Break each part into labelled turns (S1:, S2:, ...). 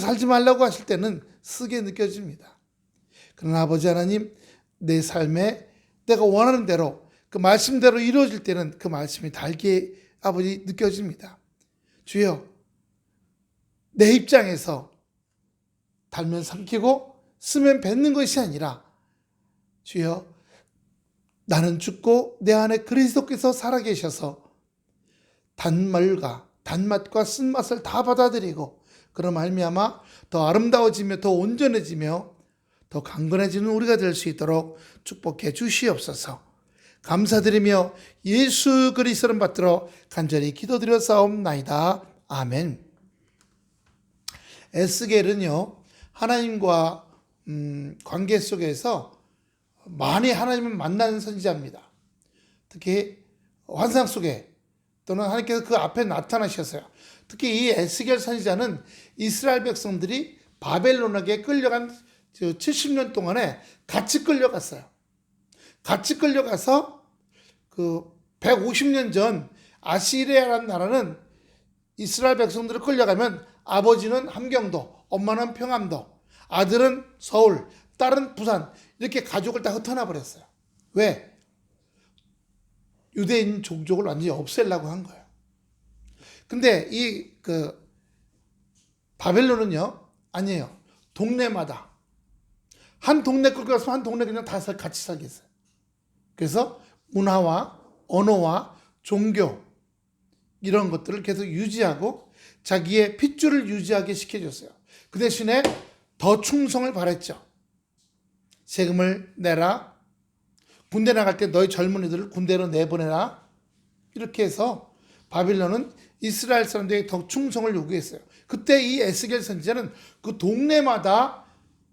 S1: 살지 말라고 하실 때는 쓰게 느껴집니다. 그러나 아버지 하나님, 내 삶에 내가 원하는 대로 그 말씀대로 이루어질 때는 그 말씀이 달게 아버지 느껴집니다. 주여, 내 입장에서 달면 삼키고 쓰면 뱉는 것이 아니라 주여, 나는 죽고 내 안에 그리스도께서 살아계셔서 단맛과 쓴맛을 다 받아들이고 그런 말미암아 더 아름다워지며 더 온전해지며 더 강건해지는 우리가 될 수 있도록 축복해 주시옵소서. 감사드리며 예수 그리스도를 받들어 간절히 기도드렸사옵나이다. 아멘. 에스겔은요, 하나님과 관계 속에서 많이 하나님을 만나는 선지자입니다. 특히 환상 속에 또는 하나님께서 그 앞에 나타나셨어요. 특히 이 에스겔 선지자는 이스라엘 백성들이 바벨론에게 끌려간 70년 동안에 같이 끌려갔어요. 같이 끌려가서 그 150년 전 아시리아라는 나라는 이스라엘 백성들을 끌려가면 아버지는 함경도, 엄마는 평안도, 아들은 서울, 딸은 부산, 이렇게 가족을 다 흩어놔 버렸어요. 왜? 유대인 종족을 완전히 없애려고 한 거예요. 근데 바벨론은요, 아니에요. 동네마다 한 동네 끌고 가서 한 동네 그냥 다 같이 살게 했어요. 그래서 문화와 언어와 종교 이런 것들을 계속 유지하고 자기의 핏줄을 유지하게 시켜줬어요. 그 대신에 더 충성을 바랬죠. 세금을 내라. 군대 나갈 때 너희 젊은이들을 군대로 내보내라. 이렇게 해서 바빌론은 이스라엘 사람들에게 더 충성을 요구했어요. 그때 이 에스겔 선지자는 그 동네마다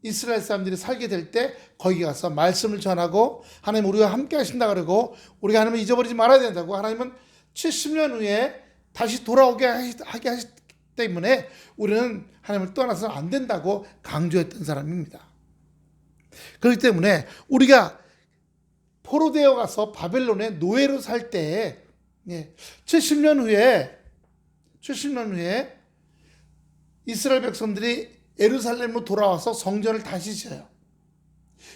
S1: 이스라엘 사람들이 살게 될 때 거기 가서 말씀을 전하고 하나님 우리와 함께 하신다 그러고 우리가 하나님을 잊어버리지 말아야 된다고 하나님은 70년 후에 다시 돌아오게 하게 하셨기 때문에 우리는 하나님을 떠나서는 안 된다고 강조했던 사람입니다. 그렇기 때문에 우리가 포로되어 가서 바벨론의 노예로 살 때 70년 후에 이스라엘 백성들이 예루살렘으로 돌아와서 성전을 다시 지어요.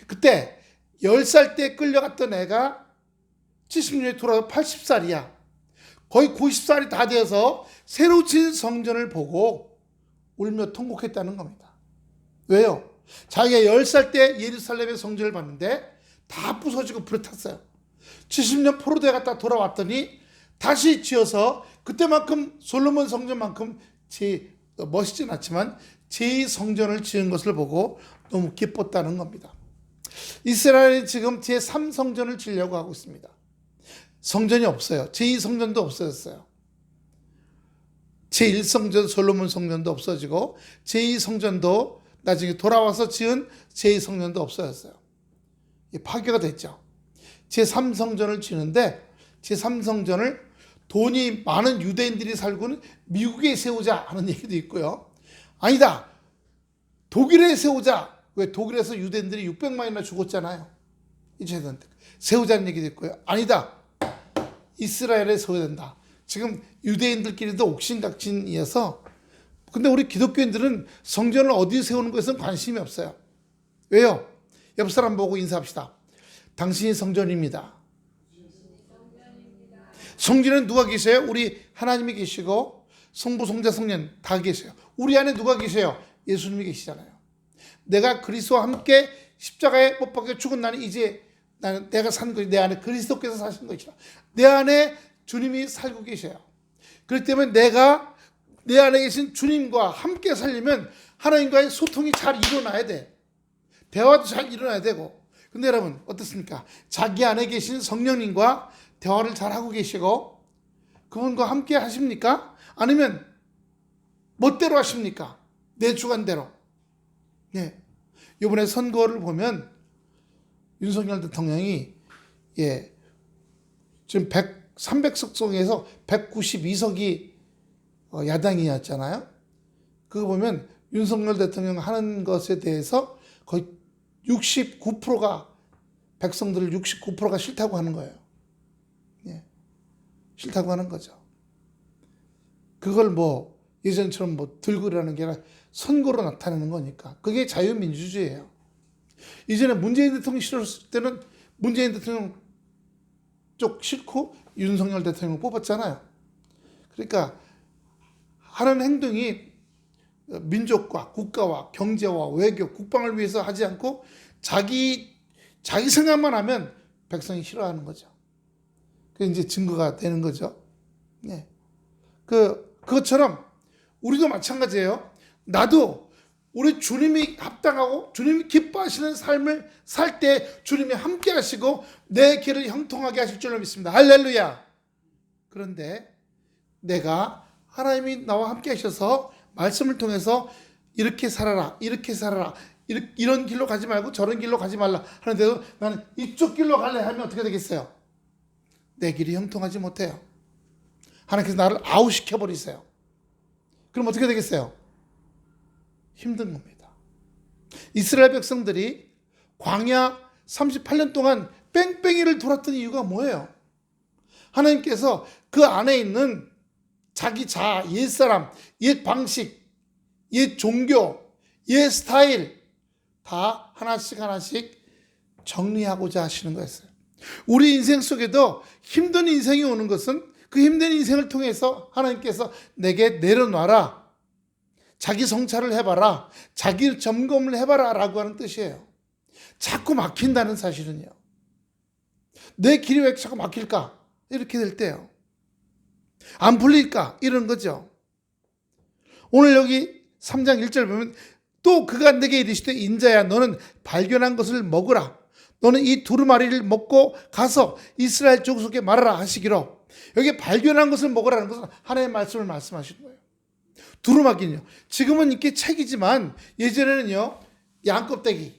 S1: 그때 10살 때 끌려갔던 애가 70년에 돌아와서 80살이야. 거의 90살이 다 되어서 새로 지은 성전을 보고 울며 통곡했다는 겁니다. 왜요? 자기가 10살 때 예루살렘의 성전을 봤는데 다 부서지고 불에 탔어요. 70년 포로되어 갔다 돌아왔더니 다시 지어서 그때만큼 솔로몬 성전만큼 멋있진 않지만 제2성전을 지은 것을 보고 너무 기뻤다는 겁니다. 이스라엘이 지금 제3성전을 지으려고 하고 있습니다. 성전이 없어요. 제2성전도 없어졌어요. 제1성전 솔로몬 성전도 없어지고 제2성전도 나중에 돌아와서 지은 제2성전도 없어졌어요. 파괴가 됐죠. 제3성전을 지는데 제3성전을 돈이 많은 유대인들이 살고는 미국에 세우자 하는 얘기도 있고요. 아니다. 독일에 세우자. 왜? 독일에서 유대인들이 600만이나 죽었잖아요. 이제 세우자는 얘기도 있고요. 아니다. 이스라엘에 세워야 된다. 지금 유대인들끼리도 옥신각신이어서 근데 우리 기독교인들은 성전을 어디에 세우는 것에는 관심이 없어요. 왜요? 옆 사람 보고 인사합시다. 당신이 성전입니다. 성전에 누가 계세요? 우리 하나님이 계시고 성부, 성자, 성령 다 계세요. 우리 안에 누가 계세요? 예수님이 계시잖아요. 내가 그리스도와 함께 십자가에 못 박혀 죽은 나는 이제 내가 산 것이 내 안에 그리스도께서 사신 것이라. 내 안에 주님이 살고 계셔요. 그렇기 때문에 내가 내 안에 계신 주님과 함께 살려면 하나님과의 소통이 잘 일어나야 돼. 대화도 잘 일어나야 되고. 근데 여러분 어떻습니까? 자기 안에 계신 성령님과 대화를 잘 하고 계시고 그분과 함께 하십니까? 아니면 멋대로 하십니까? 내 주관대로. 이번에 선거를 보면 윤석열 대통령이 지금 300석 중에서 192석이 야당이었잖아요. 그거 보면 윤석열 대통령 하는 것에 대해서 거의 69%가 백성들 69%가 싫다고 하는 거예요. 싫다고 하는 거죠. 그걸 예전처럼 들고 일하는 게 아니라 선거로 나타내는 거니까. 그게 자유민주주의예요. 이전에 문재인 대통령 싫었을 때는 문재인 대통령 쪽 싫고 윤석열 대통령 뽑았잖아요. 그러니까 하는 행동이 민족과 국가와 경제와 외교, 국방을 위해서 하지 않고 자기 생각만 하면 백성이 싫어하는 거죠. 그게 이제 증거가 되는 거죠. 네. 그것처럼 우리도 마찬가지예요. 나도 우리 주님이 합당하고 주님이 기뻐하시는 삶을 살 때 주님이 함께 하시고 내 길을 형통하게 하실 줄로 믿습니다. 할렐루야. 그런데 내가 하나님이 나와 함께 하셔서 말씀을 통해서 이렇게 살아라, 이렇게 살아라, 이런 길로 가지 말고 저런 길로 가지 말라 하는데도 나는 이쪽 길로 갈래 하면 어떻게 되겠어요? 내 길이 형통하지 못해요. 하나님께서 나를 아웃시켜버리세요. 그럼 어떻게 되겠어요? 힘든 겁니다. 이스라엘 백성들이 광야 38년 동안 뺑뺑이를 돌았던 이유가 뭐예요? 하나님께서 그 안에 있는 자기 자아, 옛사람, 옛 방식, 옛 종교, 옛 스타일 다 하나씩 정리하고자 하시는 거였어요. 우리 인생 속에도 힘든 인생이 오는 것은 그 힘든 인생을 통해서 하나님께서 내게 내려놔라, 자기 성찰을 해봐라, 자기 점검을 해봐라 라고 하는 뜻이에요. 자꾸 막힌다는 사실은요. 내 길이 왜 자꾸 막힐까? 이렇게 될 때요. 안 풀릴까? 이런 거죠. 오늘 여기 3장 1절 보면 또 그가 내게 이르시되 인자야 너는 발견한 것을 먹으라. 너는 이 두루마리를 먹고 가서 이스라엘 족속에 말하라 하시기로. 여기 발견한 것을 먹으라는 것은 하나님의 말씀을 말씀하시는 거예요. 두루마기는요. 지금은 이렇게 책이지만 예전에는요. 양껍데기를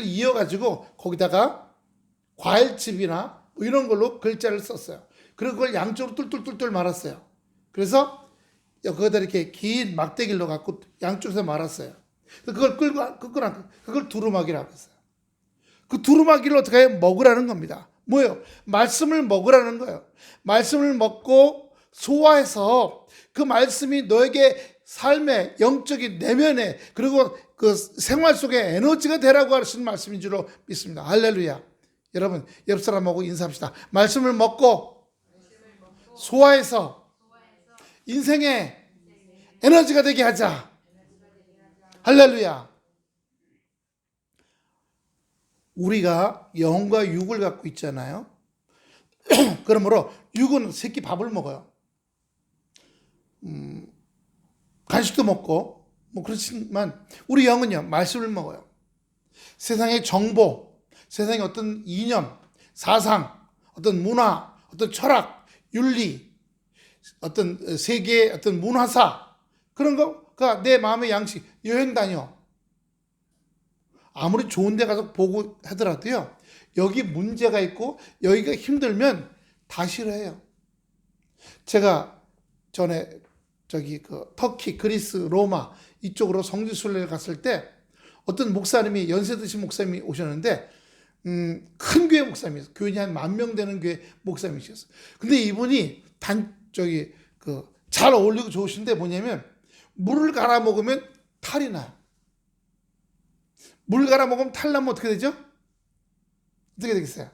S1: 이어가지고 거기다가 과일칩이나 뭐 이런 걸로 글자를 썼어요. 그리고 그걸 양쪽으로 뚫뚫뚫뚫 말았어요. 그래서 거기다 이렇게 긴 막대기를 넣어갖고 양쪽에서 말았어요. 그걸 그걸 두루마기라고 했어요. 그 두루마기를 어떻게 해요? 먹으라는 겁니다. 뭐예요? 말씀을 먹으라는 거예요. 말씀을 먹고 소화해서 그 말씀이 너에게 삶의 영적인 내면에 그리고 그 생활 속에 에너지가 되라고 하시는 말씀인 줄로 믿습니다. 할렐루야. 여러분, 옆 사람하고 인사합시다. 말씀을 먹고 소화해서 인생에 에너지가 되게 하자. 할렐루야. 우리가 영과 육을 갖고 있잖아요. 그러므로 육은 새끼 밥을 먹어요. 간식도 먹고 뭐 그렇지만 우리 영은요 말씀을 먹어요. 세상의 정보, 세상의 어떤 이념, 사상, 어떤 문화, 어떤 철학, 윤리, 어떤 세계의 어떤 문화사 그런 거가 내 마음의 양식. 여행 다녀. 아무리 좋은 데 가서 보고 하더라도요. 여기 문제가 있고 여기가 힘들면 다 싫어해요. 제가 전에 터키, 그리스, 로마 이쪽으로 성지순례를 갔을 때 어떤 목사님이 연세 드신 목사님이 오셨는데 큰 교회 목사님이었어요. 교인이 한 10,000명 되는 교회 목사님이셨어요. 근데 이분이 잘 어울리고 좋으신데 뭐냐면 물을 갈아 먹으면 탈이 나요. 물 갈아 먹으면 탈 나면 어떻게 되죠? 어떻게 되겠어요?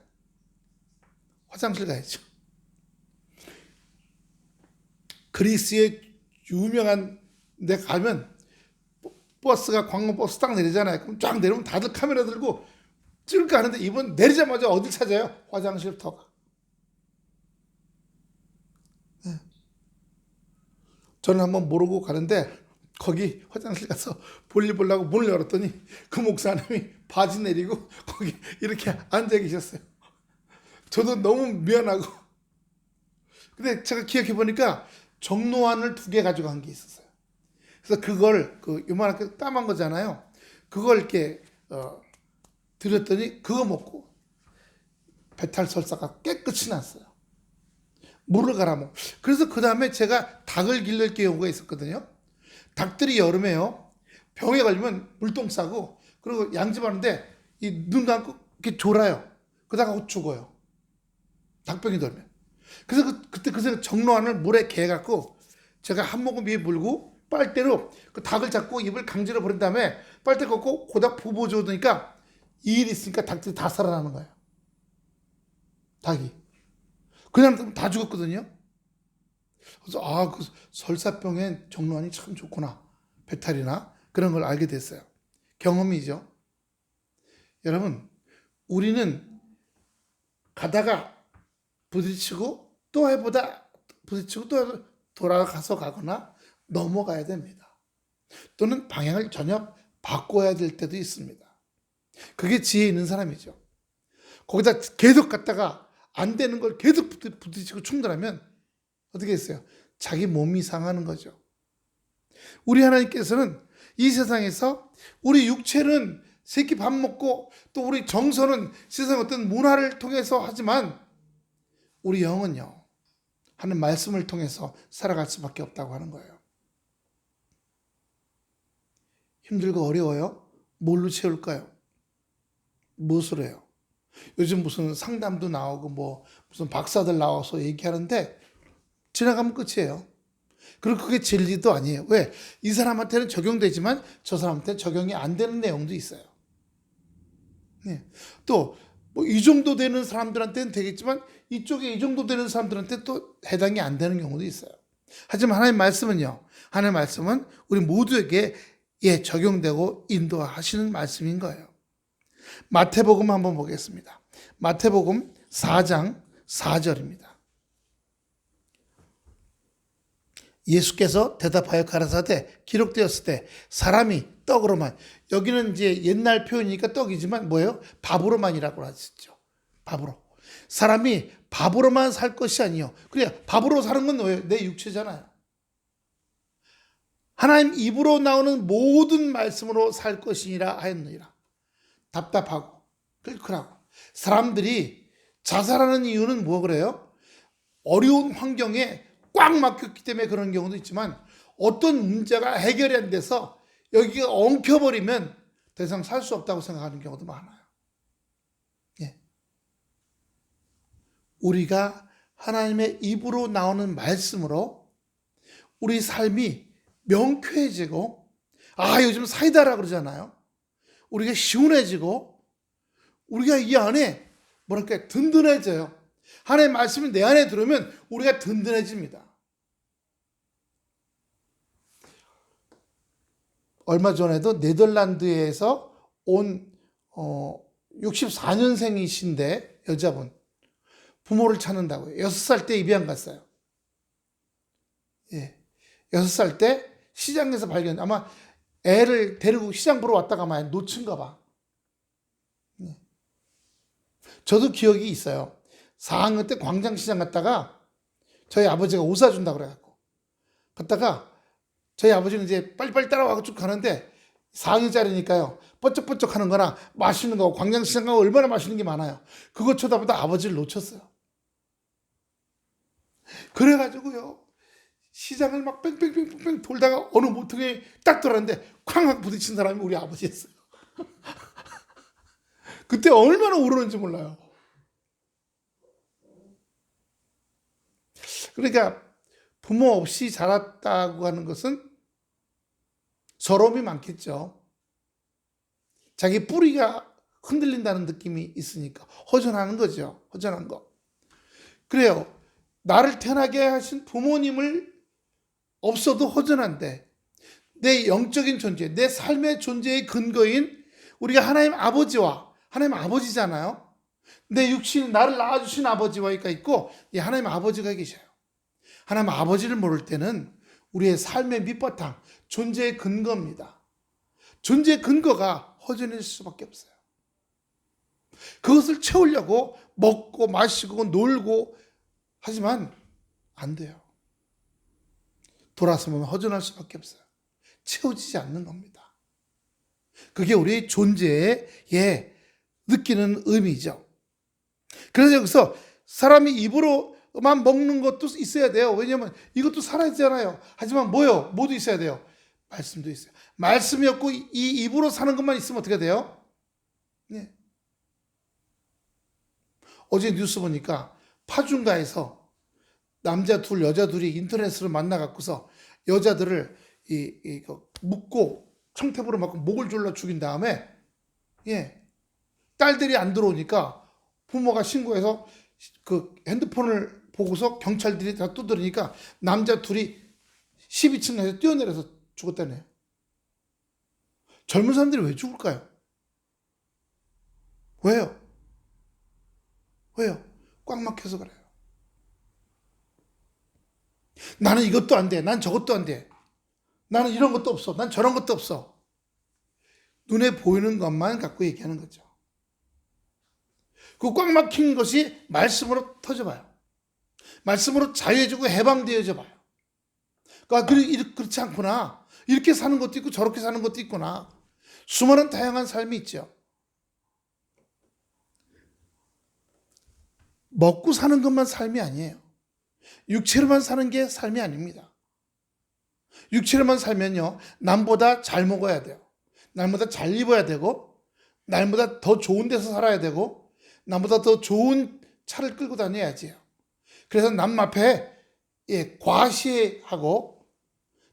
S1: 화장실 가야죠. 그리스의 유명한 데 가면 버스가 관광버스 딱 내리잖아요. 그럼 쫙 내리면 다들 카메라 들고 찍을 가는데 이분 내리자마자 어딜 찾아요? 화장실부터 가. 네. 저는 한번 모르고 가는데 거기 화장실 가서 볼일 보려고 문을 열었더니 그 목사님이 바지 내리고 거기 이렇게 앉아 계셨어요. 저도 너무 미안하고. 근데 제가 기억해 보니까 정로환을 2개 가지고 간 게 있었어요. 그래서 그걸 요만하게 까만 거잖아요. 그걸 이렇게 드렸더니 그거 먹고 배탈 설사가 깨끗이 났어요. 물을 갈아 먹고. 그래서 그 다음에 제가 닭을 기를 경우가 있었거든요. 닭들이 여름에요. 병에 걸리면 물똥 싸고 그리고 양집하는데 이 눈 감고 이렇게 졸아요. 그러다가 죽어요. 닭병이 돌면. 그래서 그때 정로환을 물에 개갖고 제가 한 모금 위에 물고 빨대로 그 닭을 잡고 입을 강제로 버린 다음에 빨대 걷고 고작 부어줘두니까 2일 있으니까 닭들이 다 살아나는 거예요. 닭이. 그냥 다 죽었거든요. 그래서 그 설사병엔 정로환이 참 좋구나. 배탈이나 그런 걸 알게 됐어요. 경험이죠. 여러분, 우리는 가다가 부딪히고 또 해보다 부딪히고 또 돌아가서 가거나 넘어가야 됩니다. 또는 방향을 전혀 바꿔야 될 때도 있습니다. 그게 지혜 있는 사람이죠. 거기다 계속 갔다가 안 되는 걸 계속 부딪히고 충돌하면 어떻게 했어요? 자기 몸이 상하는 거죠. 우리 하나님께서는 이 세상에서 우리 육체는 새끼 밥 먹고 또 우리 정서는 세상 어떤 문화를 통해서 하지만 우리 영은요, 하는 말씀을 통해서 살아갈 수밖에 없다고 하는 거예요. 힘들고 어려워요? 뭘로 채울까요? 무엇으로 해요? 요즘 무슨 상담도 나오고 무슨 박사들 나와서 얘기하는데 지나가면 끝이에요. 그리고 그게 진리도 아니에요. 왜? 이 사람한테는 적용되지만 저 사람한테는 적용이 안 되는 내용도 있어요. 네. 또 이 정도 되는 사람들한테는 되겠지만 이쪽에 이 정도 되는 사람들한테 또 해당이 안 되는 경우도 있어요. 하지만 하나님 말씀은요. 하나님 말씀은 우리 모두에게 적용되고 인도하시는 말씀인 거예요. 마태복음 한번 보겠습니다. 마태복음 4장 4절입니다. 예수께서 대답하여 가라사대 기록되었을 때 사람이 떡으로만, 여기는 이제 옛날 표현이니까 떡이지만 뭐예요? 밥으로만이라고 하셨죠. 밥으로. 사람이 밥으로만 살 것이 아니요. 그래, 밥으로 사는 건 뭐예요? 내 육체잖아요. 하나님 입으로 나오는 모든 말씀으로 살 것이니라 하였느니라. 답답하고 끌끌하고 사람들이 자살하는 이유는 뭐 그래요? 어려운 환경에 꽉 막혔기 때문에 그런 경우도 있지만 어떤 문제가 해결이 안 돼서 여기가 엉켜버리면 더 이상 살 수 없다고 생각하는 경우도 많아요. 예. 우리가 하나님의 입으로 나오는 말씀으로 우리 삶이 명쾌해지고, 요즘 사이다라 그러잖아요. 우리가 시원해지고 우리가 이 안에 든든해져요. 하나님의 말씀이 내 안에 들어오면 우리가 든든해집니다. 얼마 전에도 네덜란드에서 온 64년생이신데 여자분, 부모를 찾는다고요. 6살 때 입양 갔어요. 예, 6살 때 시장에서 발견, 아마 애를 데리고 시장 보러 왔다가 아마 놓친가 봐. 예. 저도 기억이 있어요. 4학년 때 광장시장 갔다가 저희 아버지가 옷 사준다 그래갖고 갔다가 저희 아버지는 이제 빨리빨리 따라와서 쭉 가는데 4학년짜리니까요. 뻗쩍뻗쩍 하는 거나 맛있는 거, 광장시장 가면 얼마나 맛있는 게 많아요. 그거 쳐다보다 아버지를 놓쳤어요. 그래가지고요. 시장을 막 뺑뺑뺑뺑 돌다가 어느 모퉁이에 딱 돌았는데 쾅 하고 부딪힌 사람이 우리 아버지였어요. 그때 얼마나 울었는지 몰라요. 그러니까 부모 없이 자랐다고 하는 것은 서러움이 많겠죠. 자기 뿌리가 흔들린다는 느낌이 있으니까 허전하는 거죠. 허전한 거. 그래요. 나를 태어나게 하신 부모님을 없어도 허전한데 내 영적인 존재, 내 삶의 존재의 근거인 우리가 하나님 아버지와, 하나님 아버지잖아요. 내 육신, 나를 낳아주신 아버지가 있고 이 하나님 아버지가 계셔요. 하나님 아버지를 모를 때는 우리의 삶의 밑바탕, 존재의 근거입니다. 존재의 근거가 허전해질 수밖에 없어요. 그것을 채우려고 먹고 마시고 놀고 하지만 안 돼요. 돌아서면 허전할 수밖에 없어요. 채워지지 않는 겁니다. 그게 우리의 존재에 느끼는 의미죠. 그래서 여기서 사람이 입으로만 먹는 것도 있어야 돼요. 왜냐하면 이것도 살아야 되잖아요. 하지만 뭐요? 모두 있어야 돼요. 말씀도 있어요. 말씀이 없고 이 입으로 사는 것만 있으면 어떻게 돼요? 네. 어제 뉴스 보니까 파주인가에서 남자 둘, 여자 둘이 인터넷으로 만나갖고서 여자들을 묶고 청태불을 맞고 목을 졸라 죽인 다음에 딸들이 안 들어오니까 부모가 신고해서 그 핸드폰을 보고서 경찰들이 다 두드리니까 남자 둘이 12층에서 뛰어내려서 죽었다네요. 젊은 사람들이 왜 죽을까요? 왜요? 꽉 막혀서 그래요. 나는 이것도 안 돼. 난 저것도 안 돼. 나는 이런 것도 없어. 난 저런 것도 없어. 눈에 보이는 것만 갖고 얘기하는 거죠. 그 꽉 막힌 것이 말씀으로 터져봐요. 말씀으로 자유해지고 해방되어져 봐요. 그러니까 그렇지 않구나. 이렇게 사는 것도 있고 저렇게 사는 것도 있구나. 수많은 다양한 삶이 있죠. 먹고 사는 것만 삶이 아니에요. 육체로만 사는 게 삶이 아닙니다. 육체로만 살면요, 남보다 잘 먹어야 돼요. 남보다 잘 입어야 되고, 남보다 더 좋은 데서 살아야 되고, 남보다 더 좋은 차를 끌고 다녀야지요. 그래서 남 앞에 과시하고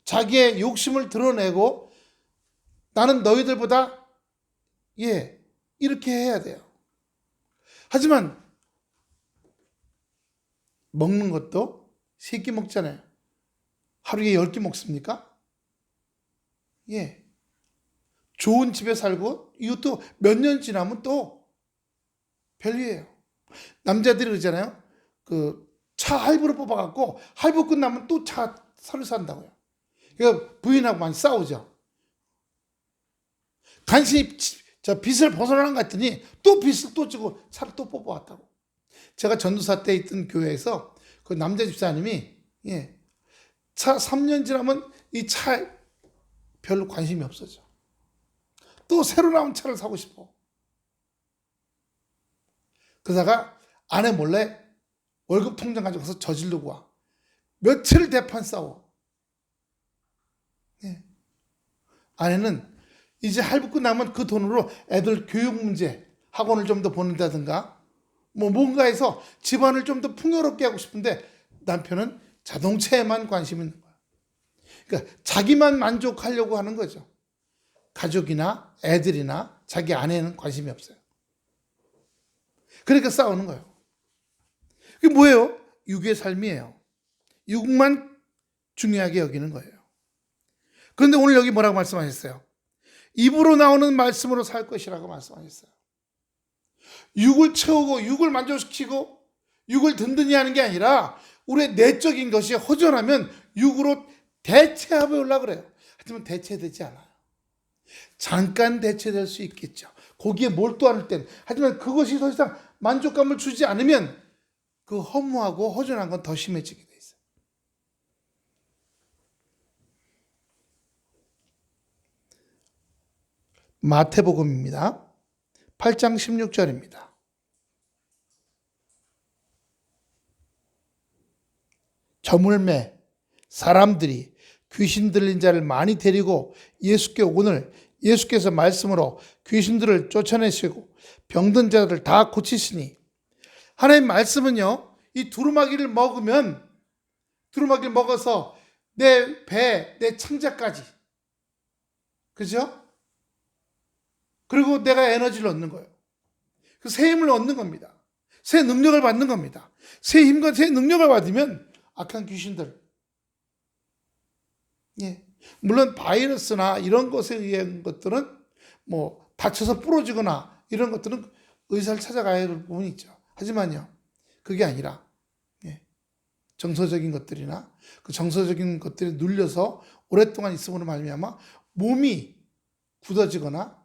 S1: 자기의 욕심을 드러내고 나는 너희들보다 이렇게 해야 돼요. 하지만 먹는 것도 3끼 먹잖아요. 하루에 10끼 먹습니까? 좋은 집에 살고 이것도 몇 년 지나면 또 별리예요. 남자들이 그러잖아요. 그 차 할부로 뽑아갖고 할부 끝나면 또 차를 산다고요. 그러니까 부인하고 많이 싸우죠. 간신히 빚을 벗어나는 것 같더니 또 빚을 또 지고 차를 또 뽑아왔다고. 제가 전도사 때 있던 교회에서 그 남자 집사님이 차 3년 지나면 이 차에 별로 관심이 없어져. 또 새로 나온 차를 사고 싶어. 그러다가 아내 몰래 월급 통장 가져가서 저지르고 와. 며칠을 대판 싸워. 아내는 이제 할부 끝나면 그 돈으로 애들 교육 문제, 학원을 좀 더 보낸다든가 뭔가 해서 집안을 좀 더 풍요롭게 하고 싶은데 남편은 자동차에만 관심 있는 거야. 그러니까 자기만 만족하려고 하는 거죠. 가족이나 애들이나 자기 아내는 관심이 없어요. 그러니까 싸우는 거예요. 그게 뭐예요? 육의 삶이에요. 육만 중요하게 여기는 거예요. 그런데 오늘 여기 뭐라고 말씀하셨어요? 입으로 나오는 말씀으로 살 것이라고 말씀하셨어요. 육을 채우고 육을 만족시키고 육을 든든히 하는 게 아니라 우리의 내적인 것이 허전하면 육으로 대체하려고 그래요. 하지만 대체되지 않아요. 잠깐 대체될 수 있겠죠. 거기에 몰두할 땐. 하지만 그것이 더 이상 만족감을 주지 않으면 그 허무하고 허전한 건 더 심해지게 돼 있어요. 마태복음입니다. 8장 16절입니다. 저물매 사람들이 귀신 들린 자를 많이 데리고 예수께 오거늘 예수께서 말씀으로 귀신들을 쫓아내시고 병든 자들을 다 고치시니. 하나님 말씀은요, 이 두루마기를 먹어서 내 배, 내 창자까지, 그죠? 그리고 내가 에너지를 얻는 거예요. 새 힘을 얻는 겁니다. 새 능력을 받는 겁니다. 새 힘과 새 능력을 받으면 악한 귀신들, 물론 바이러스나 이런 것에 의한 것들은 다쳐서 부러지거나 이런 것들은 의사를 찾아가야 할 부분이 있죠. 하지만요, 그게 아니라 정서적인 것들이나 그 정서적인 것들이 눌려서 오랫동안 있음으로 말미암아 몸이 굳어지거나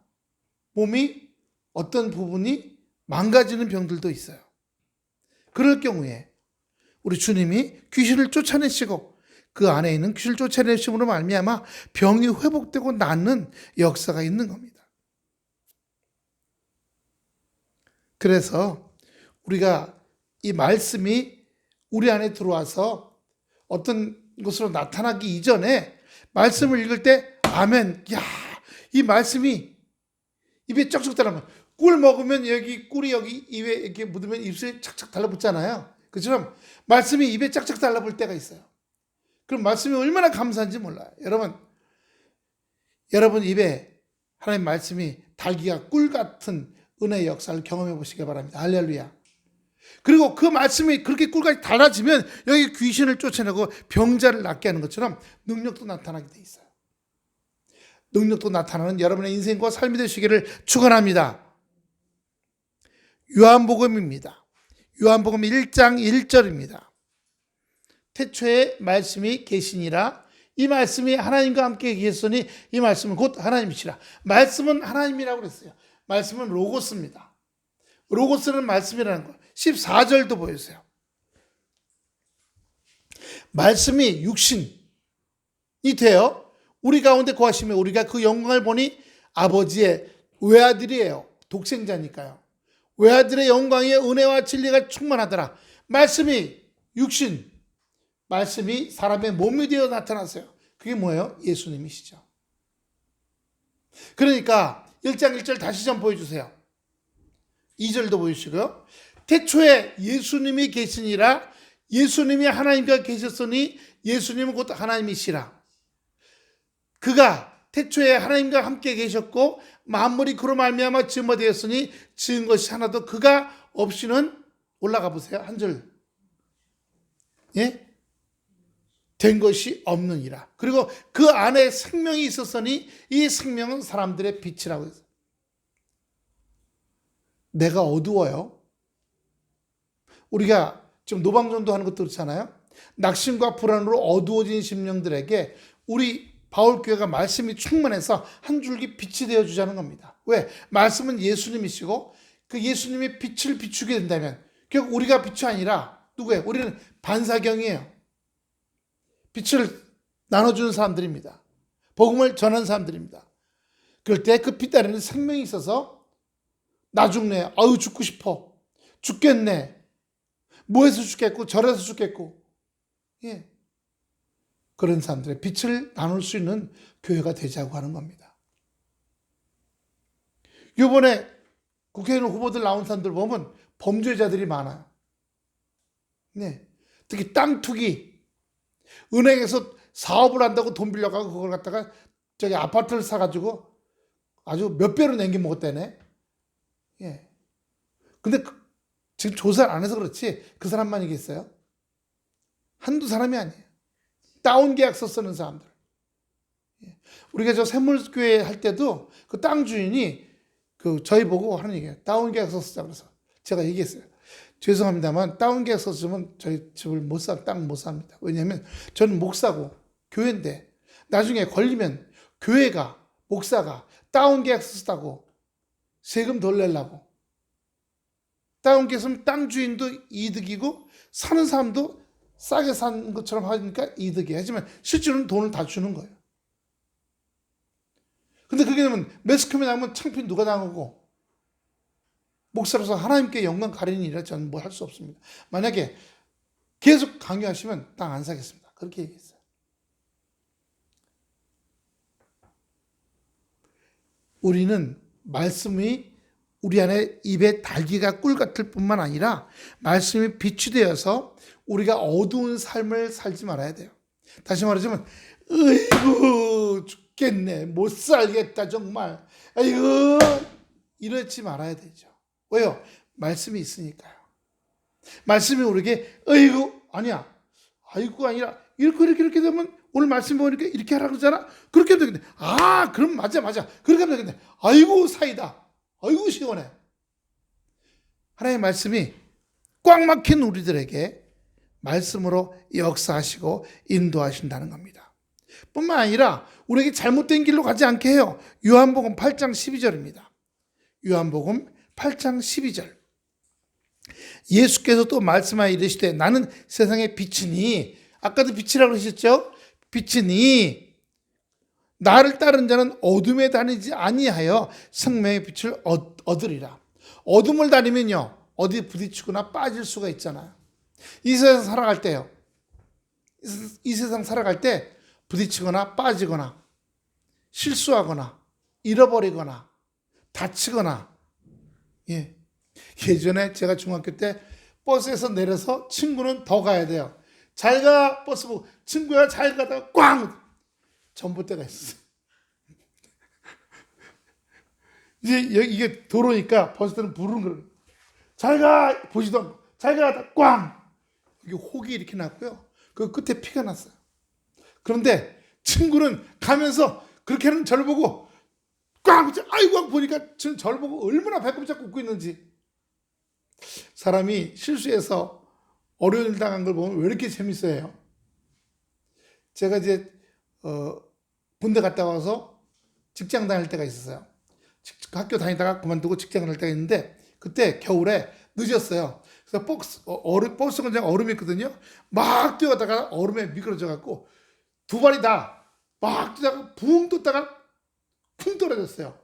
S1: 몸이 어떤 부분이 망가지는 병들도 있어요. 그럴 경우에 우리 주님이 귀신을 쫓아내시고 그 안에 있는 귀신을 쫓아내심으로 말미암아 병이 회복되고 낫는 역사가 있는 겁니다. 그래서 우리가 이 말씀이 우리 안에 들어와서 어떤 것으로 나타나기 이전에 말씀을 읽을 때 아멘, 이 말씀이 입에 쩍쩍 달라붙어요. 꿀 먹으면 여기 꿀이 여기 입에 이렇게 묻으면 입술에 착착 달라붙잖아요. 그처럼 말씀이 입에 짝짝 달라붙을 때가 있어요. 그럼 말씀이 얼마나 감사한지 몰라요. 여러분, 여러분 입에 하나님 말씀이 달기가 꿀 같은 은혜의 역사를 경험해 보시기 바랍니다. 할렐루야. 그리고 그 말씀이 그렇게 꿀같이 달라지면 여기 귀신을 쫓아내고 병자를 낫게 하는 것처럼 능력도 나타나게 돼 있어요. 능력도 나타나는 여러분의 인생과 삶이 되시기를 축원합니다. 요한복음입니다. 요한복음 1장 1절입니다. 태초에 말씀이 계시니라. 이 말씀이 하나님과 함께 계셨으니 이 말씀은 곧 하나님이시라. 말씀은 하나님이라고 그랬어요. 말씀은 로고스입니다. 로고스는 말씀이라는 거. 14절도 보여주세요. 말씀이 육신이 되어 우리 가운데 거하시며 우리가 그 영광을 보니 아버지의 외아들이에요. 독생자니까요. 외아들의 영광의 은혜와 진리가 충만하더라. 말씀이 육신, 말씀이 사람의 몸이 되어 나타났어요. 그게 뭐예요? 예수님이시죠. 그러니까 1장 1절 다시 좀 보여주세요. 2절도 보여주시고요. 태초에 예수님이 계시니라. 예수님이 하나님과 계셨으니 예수님은 곧 하나님이시라. 그가 태초에 하나님과 함께 계셨고 만물이 그로 말미암아 지은 바 되었으니 지은 것이 하나도 그가 없이는 올라가 보세요. 한 절. 예? 된 것이 없느니라. 그리고 그 안에 생명이 있었으니 이 생명은 사람들의 빛이라고 했어요. 내가 어두워요. 우리가 지금 노방전도 하는 것도 그렇잖아요. 낙심과 불안으로 어두워진 심령들에게 우리 바울교회가 말씀이 충만해서 한 줄기 빛이 되어주자는 겁니다. 왜? 말씀은 예수님이시고 그 예수님의 빛을 비추게 된다면 결국 우리가 빛이 아니라 누구예요? 우리는 반사경이에요. 빛을 나눠주는 사람들입니다. 복음을 전하는 사람들입니다. 그럴 때 그 빛 안에는 생명이 있어서 나 죽네. 아유 죽고 싶어. 죽겠네. 뭐해서 죽겠고 저래서 죽겠고. 예. 그런 사람들의 빛을 나눌 수 있는 교회가 되자고 하는 겁니다. 이번에 국회의원 후보들 나온 사람들 보면 범죄자들이 많아요. 네. 특히 땅 투기. 은행에서 사업을 한다고 돈 빌려가고 그걸 갖다가 저기 아파트를 사가지고 아주 몇 배로 남겨 먹었다네. 예. 근데 지금 조사를 안 해서 그렇지 그 사람만 이겠어요? 한두 사람이 아니에요. 다운 계약서 쓰는 사람들. 예. 우리가 저 샘물교회 할 때도 그 땅 주인이 그 저희 보고 하는 얘기예요. 다운 계약서 쓰자 그래서 제가 얘기했어요. 죄송합니다만 다운 계약서 쓰면 저희 집을 땅 못 삽니다. 왜냐하면 저는 목사고 교회인데 나중에 걸리면 교회가 목사가 다운 계약서 쓰다고 세금 덜 내려고. 다운 계약서는 땅 주인도 이득이고 사는 사람도 싸게 산 것처럼 하니까 이득이에요. 하지만 실제로는 돈을 다 주는 거예요. 근데 그게 되면 매스컴에 나오면 창피 누가 당하고 목사로서 하나님께 영광 가리는 일이라 저는 뭐 할 수 없습니다. 만약에 계속 강요하시면 땅 안 사겠습니다. 그렇게 얘기했어요. 우리는 말씀이 우리 안에 입에 달기가 꿀 같을 뿐만 아니라 말씀이 빛이 되어서 우리가 어두운 삶을 살지 말아야 돼요. 다시 말하자면 으이구 죽겠네 못 살겠다 정말 아이고 이러지 말아야 되죠. 왜요? 말씀이 있으니까요. 말씀이 우리에게 어이구 아니야 아이고 아니라 이렇게 되면 오늘 말씀 보니까 이렇게 하라 그러잖아. 그렇게 하면 되겠네. 아 그럼 맞아 그렇게 하면 되겠네. 아이고 사이다. 아이고 시원해. 하나님의 말씀이 꽉 막힌 우리들에게 말씀으로 역사하시고 인도하신다는 겁니다. 뿐만 아니라 우리에게 잘못된 길로 가지 않게 해요. 요한복음 8장 12절입니다. 요한복음 8장 12절. 예수께서 또 말씀하여 이르시되 나는 세상의 빛이니 아까도 빛이라고 하셨죠? 빛이니 나를 따른 자는 어둠에 다니지 아니하여 생명의 빛을 얻으리라. 어둠을 다니면요 어디 부딪히거나 빠질 수가 있잖아요. 이 세상 살아갈 때요. 이 세상 살아갈 때 부딪히거나 빠지거나 실수하거나 잃어버리거나 다치거나. 예. 예전에 제가 중학교 때 버스에서 내려서 친구는 더 가야 돼요. 잘 가 버스 보고 친구야 잘 가다가 꽝 전봇대가 있었어요. 이제 여기 이게 도로니까 버스들은 부르는 거예요. 잘 가! 보지도 않고, 잘 가! 꽝! 이게 혹이 이렇게 났고요. 그 끝에 피가 났어요. 그런데 친구는 가면서 그렇게 하는 저를 보고 꽝! 아이고! 보니까 저를 보고 얼마나 배꼽 잡고 웃고 있는지. 사람이 실수해서 어려운 일 당한 걸 보면 왜 이렇게 재밌어요? 제가 이제 군대 갔다 와서 직장 다닐 때가 있었어요. 학교 다니다가 그만두고 직장 다닐 때가 있는데 그때 겨울에 늦었어요. 그래서 버스 공장 얼음이 있거든요. 막 뛰어가다가 얼음에 미끄러져 갖고 두 발이 다 막 뛰다가 붕 떴다가 쿵 떨어졌어요.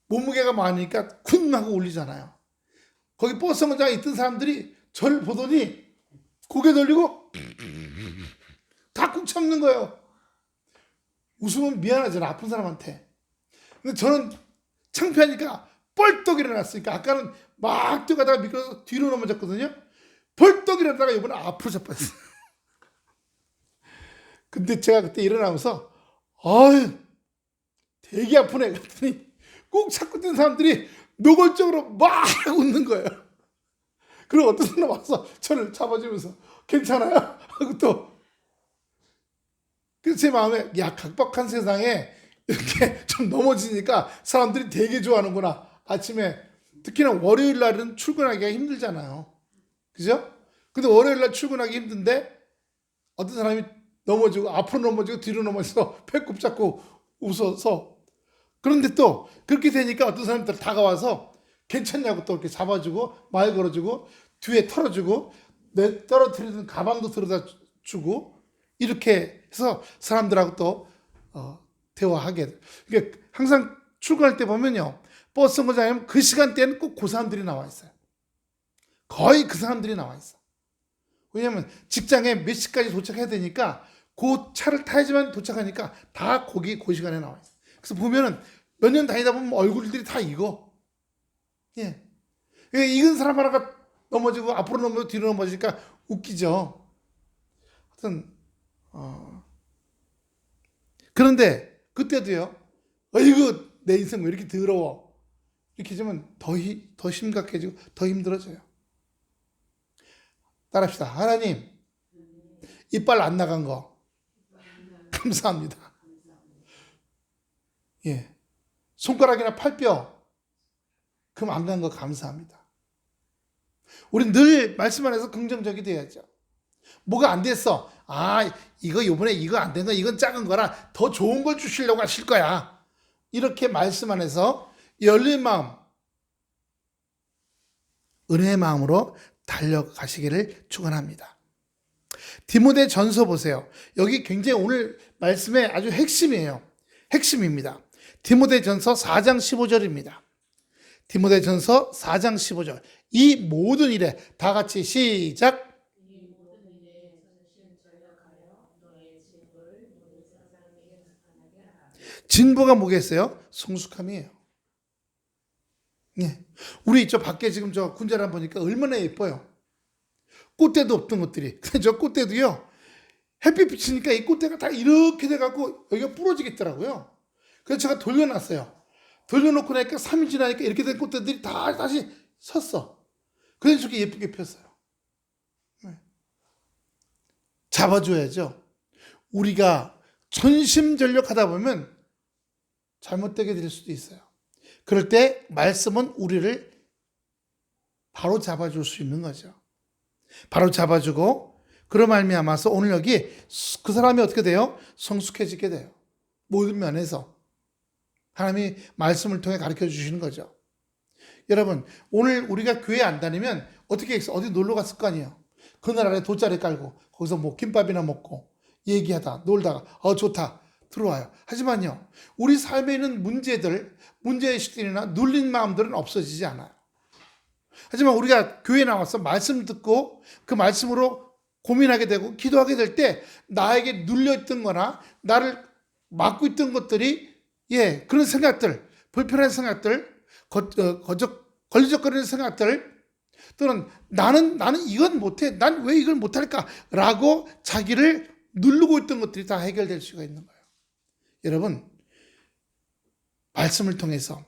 S1: 몸무게가 많으니까 쿵 하고 울리잖아요. 거기 버스 공장에 있던 사람들이 저를 보더니 고개 돌리고 다 꾹 참는 거예요. 웃으면 미안하잖아, 아픈 사람한테. 근데 저는 창피하니까 벌떡 일어났으니까 아까는 막 뛰어가다가 미끄러져서 뒤로 넘어졌거든요. 벌떡 일어나다가 이번에 앞으로 자빠졌어요. 근데 제가 그때 일어나면서 아유 되게 아프네 그랬더니 꼭 찾고 있는 사람들이 노골적으로 막 웃는 거예요. 그리고 어떤 사람 와서 저를 잡아주면서 괜찮아요? 하고 또 그래서 제 마음에 야 각박한 세상에 이렇게 좀 넘어지니까 사람들이 되게 좋아하는구나. 아침에 특히나 월요일 날은 출근하기가 힘들잖아요. 그죠? 근데 월요일 날 출근하기 힘든데 어떤 사람이 넘어지고 앞으로 넘어지고 뒤로 넘어져서 배꼽 잡고 웃어서 그런데 또 그렇게 되니까 어떤 사람들 다가와서 괜찮냐고 또 이렇게 잡아주고 말 걸어주고 뒤에 털어주고 내 떨어뜨리던 가방도 들어다 주고 이렇게 해서 사람들하고 또 대화하게 돼요. 그러니까 항상 출근할 때 보면요. 버스 정거장에 그 시간대에는 꼭 그 사람들이 나와 있어요. 거의 그 사람들이 나와 있어. 왜냐하면 직장에 몇 시까지 도착해야 되니까 그 차를 타야지만 도착하니까 다 거기 그 시간에 나와 있어. 그래서 보면은 몇 년 다니다 보면 얼굴들이 다 익어. 예. 그러니까 익은 사람 하나가 넘어지고 앞으로 넘어지고 뒤로 넘어지니까 웃기죠. 하여튼 그런데 그때도요. 이거 내 인생 왜 이렇게 더러워. 이렇게 되면 더 심각해지고 더 힘들어져요. 따라합시다. 하나님 이빨 안 나간 거 감사합니다. 예. 손가락이나 팔뼈 금 안 간 거 감사합니다. 우리 늘 말씀 안에서 긍정적이 돼야죠. 뭐가 안 됐어. 이거 요번에 이거 안 된 거 이건 작은 거라 더 좋은 걸 주시려고 하실 거야. 이렇게 말씀 안에서 열린 마음, 은혜의 마음으로 달려가시기를 축원합니다. 디모데 전서 보세요. 여기 굉장히 오늘 말씀의 아주 핵심이에요. 핵심입니다. 디모데 전서 4장 15절입니다. 디모데 전서 4장 15절. 이 모든 일에 다 같이 시작. 진보가 뭐겠어요? 성숙함이에요. 예. 우리 저 밖에 지금 저 군자람 보니까 얼마나 예뻐요. 꽃대도 없던 것들이. 근데 저 꽃대도요. 햇빛 비치니까 이 꽃대가 다 이렇게 돼갖고 여기가 부러지겠더라고요. 그래서 제가 돌려놨어요. 돌려놓고 나니까 3일 지나니까 이렇게 된 꽃대들이 다 다시 섰어. 그래서 저렇게 예쁘게 폈어요. 잡아줘야죠. 우리가 전심전력하다 보면 잘못되게 될 수도 있어요. 그럴 때 말씀은 우리를 바로 잡아줄 수 있는 거죠. 바로 잡아주고 그로 말미암아서 오늘 여기 그 사람이 어떻게 돼요? 성숙해지게 돼요. 모든 면에서 하나님이 말씀을 통해 가르쳐 주시는 거죠. 여러분 오늘 우리가 교회 안 다니면 어떻게 했어? 어디 놀러 갔을 거 아니에요. 그날 아래 돗자리 깔고 거기서 뭐 김밥이나 먹고 얘기하다 놀다가 좋다 들어와요. 하지만요 우리 삶에 있는 문제의식들이나 눌린 마음들은 없어지지 않아요. 하지만 우리가 교회에 나와서 말씀 듣고 그 말씀으로 고민하게 되고 기도하게 될 때 나에게 눌려있던 거나 나를 막고 있던 것들이 그런 생각들, 불편한 생각들, 걸리적거리는 생각들 또는 나는 이건 못해, 난 왜 이걸 못할까 라고 자기를 누르고 있던 것들이 다 해결될 수가 있는 거예요. 여러분 말씀을 통해서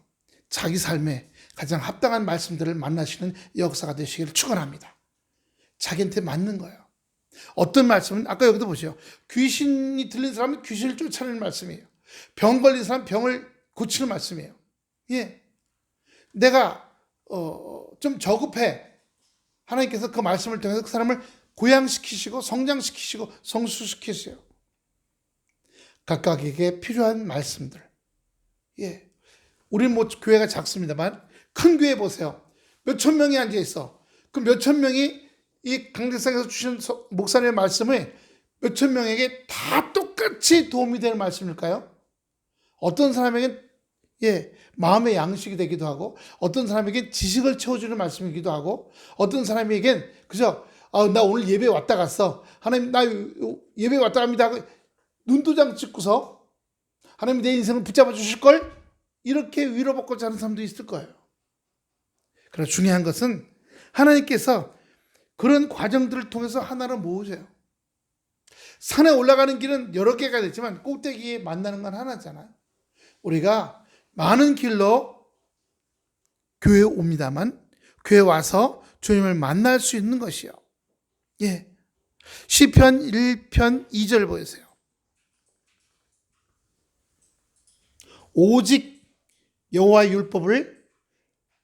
S1: 자기 삶에 가장 합당한 말씀들을 만나시는 역사가 되시기를 축원합니다. 자기한테 맞는 거예요. 어떤 말씀은 아까 여기도 보세요. 귀신이 들린 사람은 귀신을 쫓아내는 말씀이에요. 병 걸린 사람은 병을 고치는 말씀이에요. 예, 내가 좀 저급해. 하나님께서 그 말씀을 통해서 그 사람을 고양시키시고 성장시키시고 성수시키세요. 각각에게 필요한 말씀들. 예, 우리는 뭐 교회가 작습니다만 큰 교회 보세요. 몇천 명이 앉아 있어. 그 몇천 명이 이 강대상에서 주신 목사님의 말씀을 몇천 명에게 다 똑같이 도움이 되는 말씀일까요? 어떤 사람에겐 마음의 양식이 되기도 하고, 어떤 사람에겐 지식을 채워주는 말씀이기도 하고, 어떤 사람에겐 그저 나 오늘 예배 왔다 갔어. 하나님 나 예배 왔다 갑니다 하고 눈도장 찍고서 하나님 내 인생을 붙잡아 주실 걸 이렇게 위로받고자 하는 사람도 있을 거예요. 그러나 중요한 것은 하나님께서 그런 과정들을 통해서 하나로 모으세요. 산에 올라가는 길은 여러 개가 되지만 꼭대기에 만나는 건 하나잖아요. 우리가 많은 길로 교회에 옵니다만 교회에 와서 주님을 만날 수 있는 것이요. 예. 시편 1편 2절 보세요. 오직 여호와의 율법을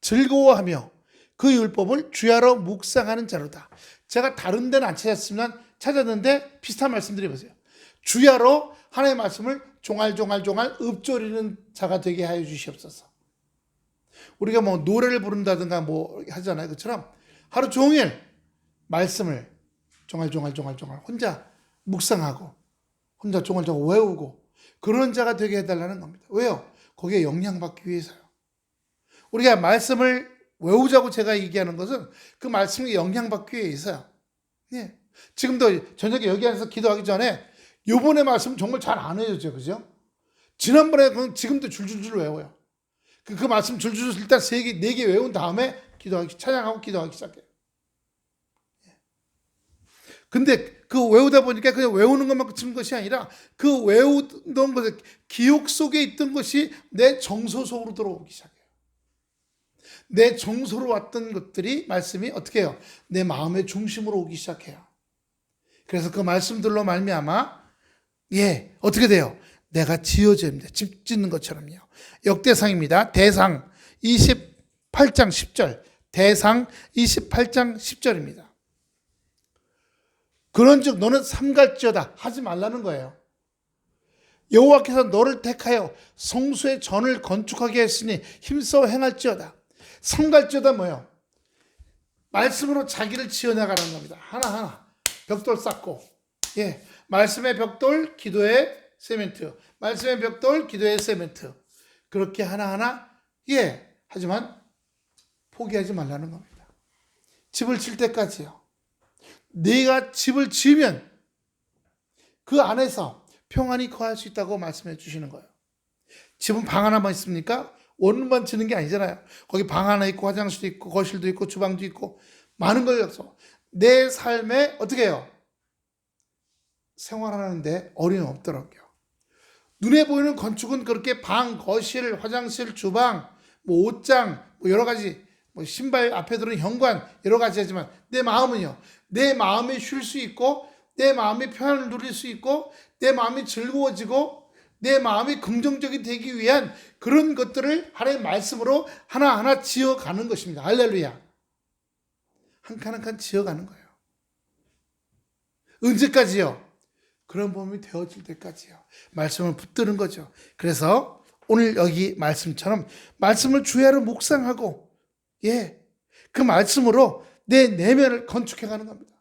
S1: 즐거워하며 그 율법을 주야로 묵상하는 자로다. 제가 다른 데는 안 찾았는데 비슷한 말씀 드려보세요. 주야로 하나님의 말씀을 종알종알 읊조리는 자가 되게 하여 주시옵소서. 우리가 뭐 노래를 부른다든가 뭐 하잖아요. 그처럼 하루 종일 말씀을 종알종알 혼자 묵상하고 혼자 종알종알 외우고 그런 자가 되게 해달라는 겁니다. 왜요? 거기에 영향받기 위해서요. 우리가 말씀을 외우자고 제가 얘기하는 것은 그 말씀에 영향받기 위해서요. 예. 지금도 저녁에 여기 안에서 기도하기 전에 요번에 말씀 정말 잘 안 외워져요. 그죠? 지난번에 지금도 줄줄줄 외워요. 그 말씀 줄줄줄 일단 3개, 4개 외운 다음에 찬양하고 기도하기 시작해요. 근데 그 외우다 보니까 그냥 외우는 것만 그치는 것이 아니라 그 외우던 것에 기억 속에 있던 것이 내 정서 속으로 들어오기 시작해요. 내 정서로 왔던 것들이 말씀이 어떻게 해요? 내 마음의 중심으로 오기 시작해요. 그래서 그 말씀들로 말미암아 어떻게 돼요? 내가 지어집니다. 집 짓는 것처럼요. 역대상입니다. 대상 28장 10절. 대상 28장 10절입니다. 그런즉 너는 삼갈지어다 하지 말라는 거예요. 여호와께서 너를 택하여 성소의 전을 건축하게 했으니 힘써 행할지어다. 삼갈지어다 뭐예요? 말씀으로 자기를 지어나가는 겁니다. 하나하나 벽돌 쌓고 말씀의 벽돌, 기도의 세멘트, 말씀의 벽돌, 기도의 세멘트, 그렇게 하나하나 하지만 포기하지 말라는 겁니다. 집을 질 때까지요. 네가 집을 지으면 그 안에서 평안히 거할 수 있다고 말씀해 주시는 거예요. 집은 방 하나만 있습니까? 원룸만 지는 게 아니잖아요. 거기 방 하나 있고 화장실도 있고 거실도 있고 주방도 있고 많은 걸 갖서 내 삶에 어떻게 해요? 생활하는데 어려움이 없더라고요. 눈에 보이는 건축은 그렇게 방, 거실, 화장실, 주방, 뭐 옷장, 뭐 여러 가지, 뭐 신발 앞에 두는 현관 여러 가지 하지만 내 마음은요. 내 마음이 쉴 수 있고 내 마음이 평안을 누릴 수 있고 내 마음이 즐거워지고 내 마음이 긍정적이 되기 위한 그런 것들을 하나님의 말씀으로 하나하나 지어가는 것입니다. 할렐루야. 한 칸 한 칸 지어가는 거예요. 언제까지요? 그런 몸이 되어질 때까지요. 말씀을 붙드는 거죠. 그래서 오늘 여기 말씀처럼 말씀을 주야로 묵상하고 그 말씀으로 내 내면을 건축해가는 겁니다.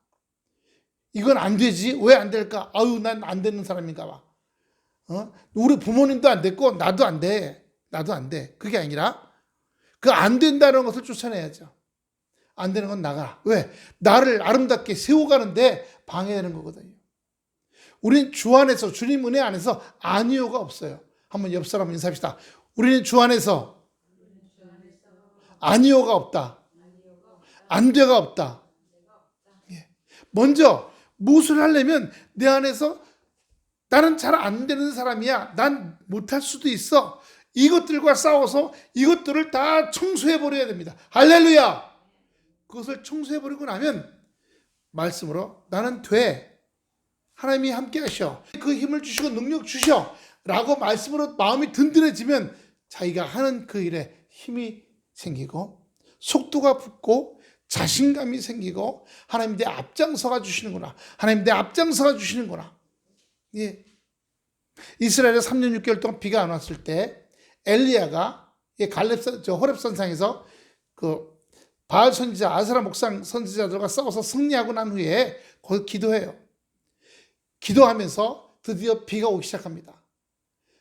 S1: 이건 안 되지. 왜 안 될까? 난 안 되는 사람인가 봐. 우리 부모님도 안 됐고 나도 안 돼. 나도 안 돼. 그게 아니라 그 안 된다는 것을 쫓아내야죠. 안 되는 건 나가. 왜? 나를 아름답게 세워가는데 방해되는 거거든요. 우리는 주 안에서 주님 은혜 안에서 아니요가 없어요. 한번 옆 사람 인사합시다. 우리는 주 안에서 아니요가 없다. 안 돼가 없다. 먼저 무엇을 하려면 내 안에서 나는 잘 안 되는 사람이야. 난 못할 수도 있어. 이것들과 싸워서 이것들을 다 청소해버려야 됩니다. 할렐루야! 그것을 청소해버리고 나면 말씀으로 나는 돼. 하나님이 함께 하셔. 그 힘을 주시고 능력 주셔. 라고 말씀으로 마음이 든든해지면 자기가 하는 그 일에 힘이 생기고 속도가 붙고 자신감이 생기고 하나님 내 앞장서가 주시는구나. 하나님 내 앞장서가 주시는구나. 예. 이스라엘에 3년 6개월 동안 비가 안 왔을 때 엘리야가 호렙산상에서 그 바알 선지자 아세라 목상 선지자들과 싸워서 승리하고 난 후에 거기 기도해요. 기도하면서 드디어 비가 오기 시작합니다.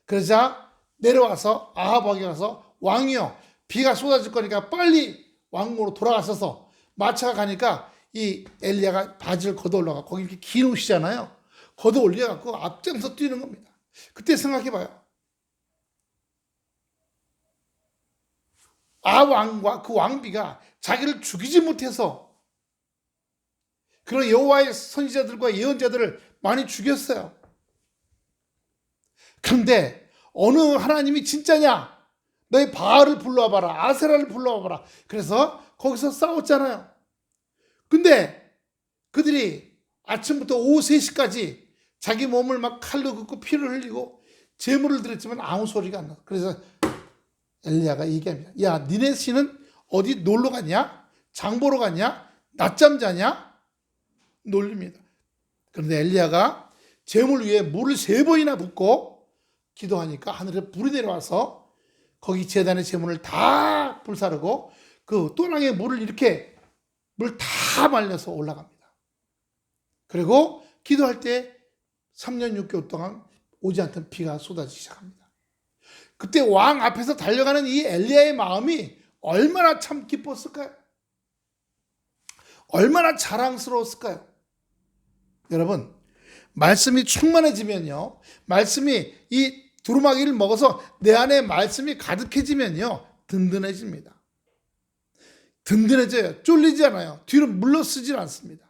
S1: 그러자 내려와서 아합에게 가서 왕이여 비가 쏟아질 거니까 빨리 왕궁으로 돌아가셔서 마차가 가니까 이 엘리야가 바지를 걷어 올라가 거기 이렇게 긴 옷이잖아요. 걷어 올려갖고 앞장서 뛰는 겁니다. 그때 생각해봐요. 왕과 그 왕비가 자기를 죽이지 못해서 그런 여호와의 선지자들과 예언자들을 많이 죽였어요. 그런데 어느 하나님이 진짜냐? 너희 바알을 불러와봐라. 아세라를 불러와봐라. 그래서 거기서 싸웠잖아요. 근데 그들이 아침부터 오후 3시까지 자기 몸을 막 칼로 긋고 피를 흘리고 제물을 드렸지만 아무 소리가 안 나. 그래서 엘리야가 얘기합니다. 야, 니네 신은 어디 놀러 갔냐? 장 보러 갔냐? 낮잠 자냐? 놀립니다. 그런데 엘리야가 제물 위에 물을 3번이나 붓고 기도하니까 하늘에 불이 내려와서 거기 제단의 제물을 다 불사르고 그 또랑에 물을 이렇게 물 다 말려서 올라갑니다. 그리고 기도할 때 3년 6개월 동안 오지 않던 비가 쏟아지기 시작합니다. 그때 왕 앞에서 달려가는 이 엘리야의 마음이 얼마나 참 기뻤을까요? 얼마나 자랑스러웠을까요? 여러분, 말씀이 충만해지면요, 말씀이 이 두루마기를 먹어서 내 안에 말씀이 가득해지면요, 든든해집니다. 든든해져요. 쫄리지 않아요. 뒤로 물러서질 않습니다.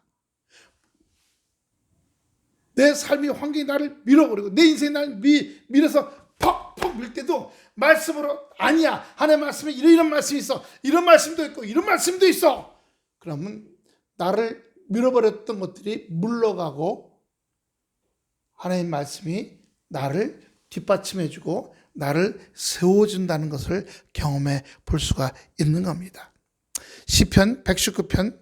S1: 내 삶의 환경이 나를 밀어버리고 내 인생이 나를 밀어서 퍽퍽 밀 때도 말씀으로 아니야. 하나님의 말씀에 이런 말씀이 있어. 이런 말씀도 있고 이런 말씀도 있어. 그러면 나를 밀어버렸던 것들이 물러가고 하나님의 말씀이 나를 뒷받침해주고 나를 세워준다는 것을 경험해 볼 수가 있는 겁니다. 시편 119편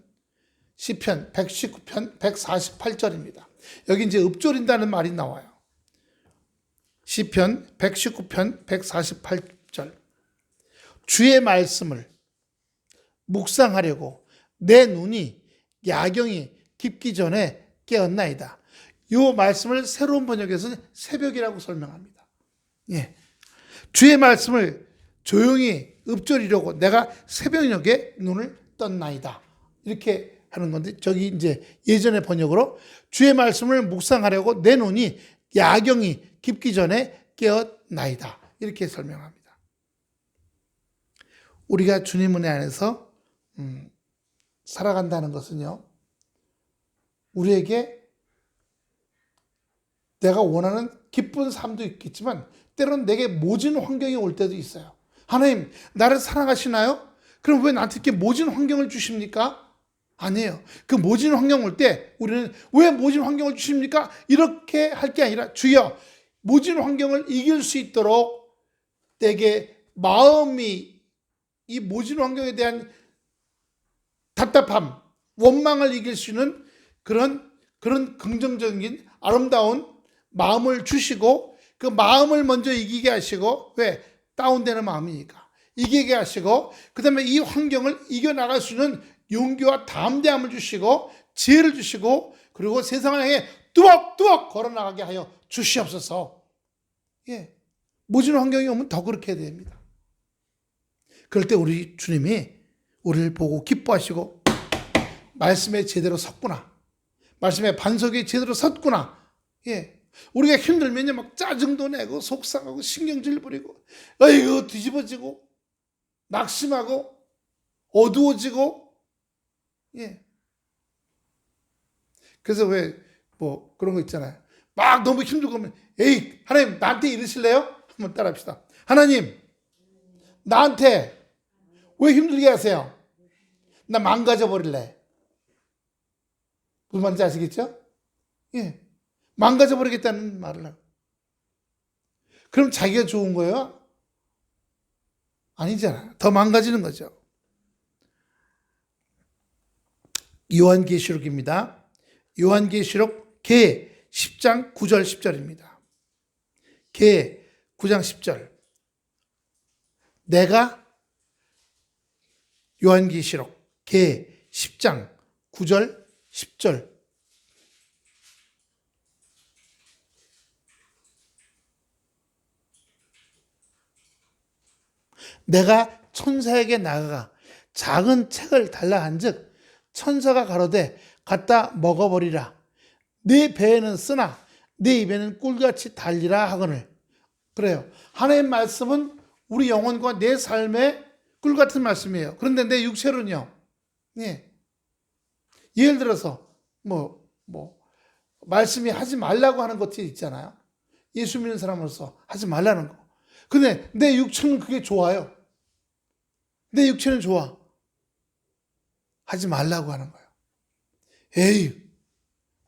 S1: 148절입니다. 여기 이제 읊조린다는 말이 나와요. 시편 119편 148절. 주의 말씀을 묵상하려고 내 눈이 야경이 깊기 전에 깨었나이다. 이 말씀을 새로운 번역에서는 새벽이라고 설명합니다. 예. 주의 말씀을 조용히 읊조리려고 내가 새벽녘에 눈을 떴나이다. 이렇게 하는 건데, 저기 이제 예전의 번역으로 주의 말씀을 묵상하려고 내 눈이 야경이 깊기 전에 깨었나이다. 이렇게 설명합니다. 우리가 주님 은혜 안에서 살아간다는 것은요, 우리에게 내가 원하는 기쁜 삶도 있겠지만 때로는 내게 모진 환경이 올 때도 있어요. 하나님, 나를 사랑하시나요? 그럼 왜 나한테 이렇게 모진 환경을 주십니까? 아니에요. 그 모진 환경 올 때 우리는 왜 모진 환경을 주십니까? 이렇게 할 게 아니라 주여, 모진 환경을 이길 수 있도록 내게 마음이 이 모진 환경에 대한 답답함, 원망을 이길 수 있는 그런 긍정적인 아름다운 마음을 주시고 그 마음을 먼저 이기게 하시고, 왜? 다운되는 마음이니까 이기게 하시고, 그 다음에 이 환경을 이겨나갈 수 있는 용기와 담대함을 주시고 지혜를 주시고, 그리고 세상을 향해 뚜벅뚜벅 걸어나가게 하여 주시옵소서. 예, 모진 환경이 오면 더 그렇게 해야 됩니다. 그럴 때 우리 주님이 우리를 보고 기뻐하시고, 말씀에 제대로 섰구나, 말씀에 반석에 제대로 섰구나. 예, 우리가 힘들면요 막 짜증도 내고 속상하고 신경질 부리고 아이고 뒤집어지고 낙심하고 어두워지고. 예. 그래서 왜 뭐 그런 거 있잖아요. 막 너무 힘들고 하면 에이 하나님 나한테 이러실래요? 한번 따라합시다. 하나님 나한테 왜 힘들게 하세요? 나 망가져 버릴래. 무슨 말인지 아시겠죠? 예. 망가져 버리겠다는 말을 하고. 그럼 자기가 좋은 거예요? 아니잖아요. 더 망가지는 거죠. 요한계시록입니다. 요한계시록 개 10장 9절 10절입니다. 개 9장 10절. 내가 요한계시록 개 10장 9절 10절. 내가 천사에게 나아가 작은 책을 달라 한즉 천사가 가로되 갖다 먹어버리라. 네 배에는 쓰나 네 입에는 꿀같이 달리라 하거늘. 그래요. 하나님의 말씀은 우리 영혼과 내 삶의 꿀 같은 말씀이에요. 그런데 내 육체로는요. 예. 예를 들어서 말씀이 하지 말라고 하는 것들이 있잖아요. 예수 믿는 사람으로서 하지 말라는 거. 근데 내 육체는 그게 좋아요. 내 육체는 좋아. 하지 말라고 하는 거예요. 에이,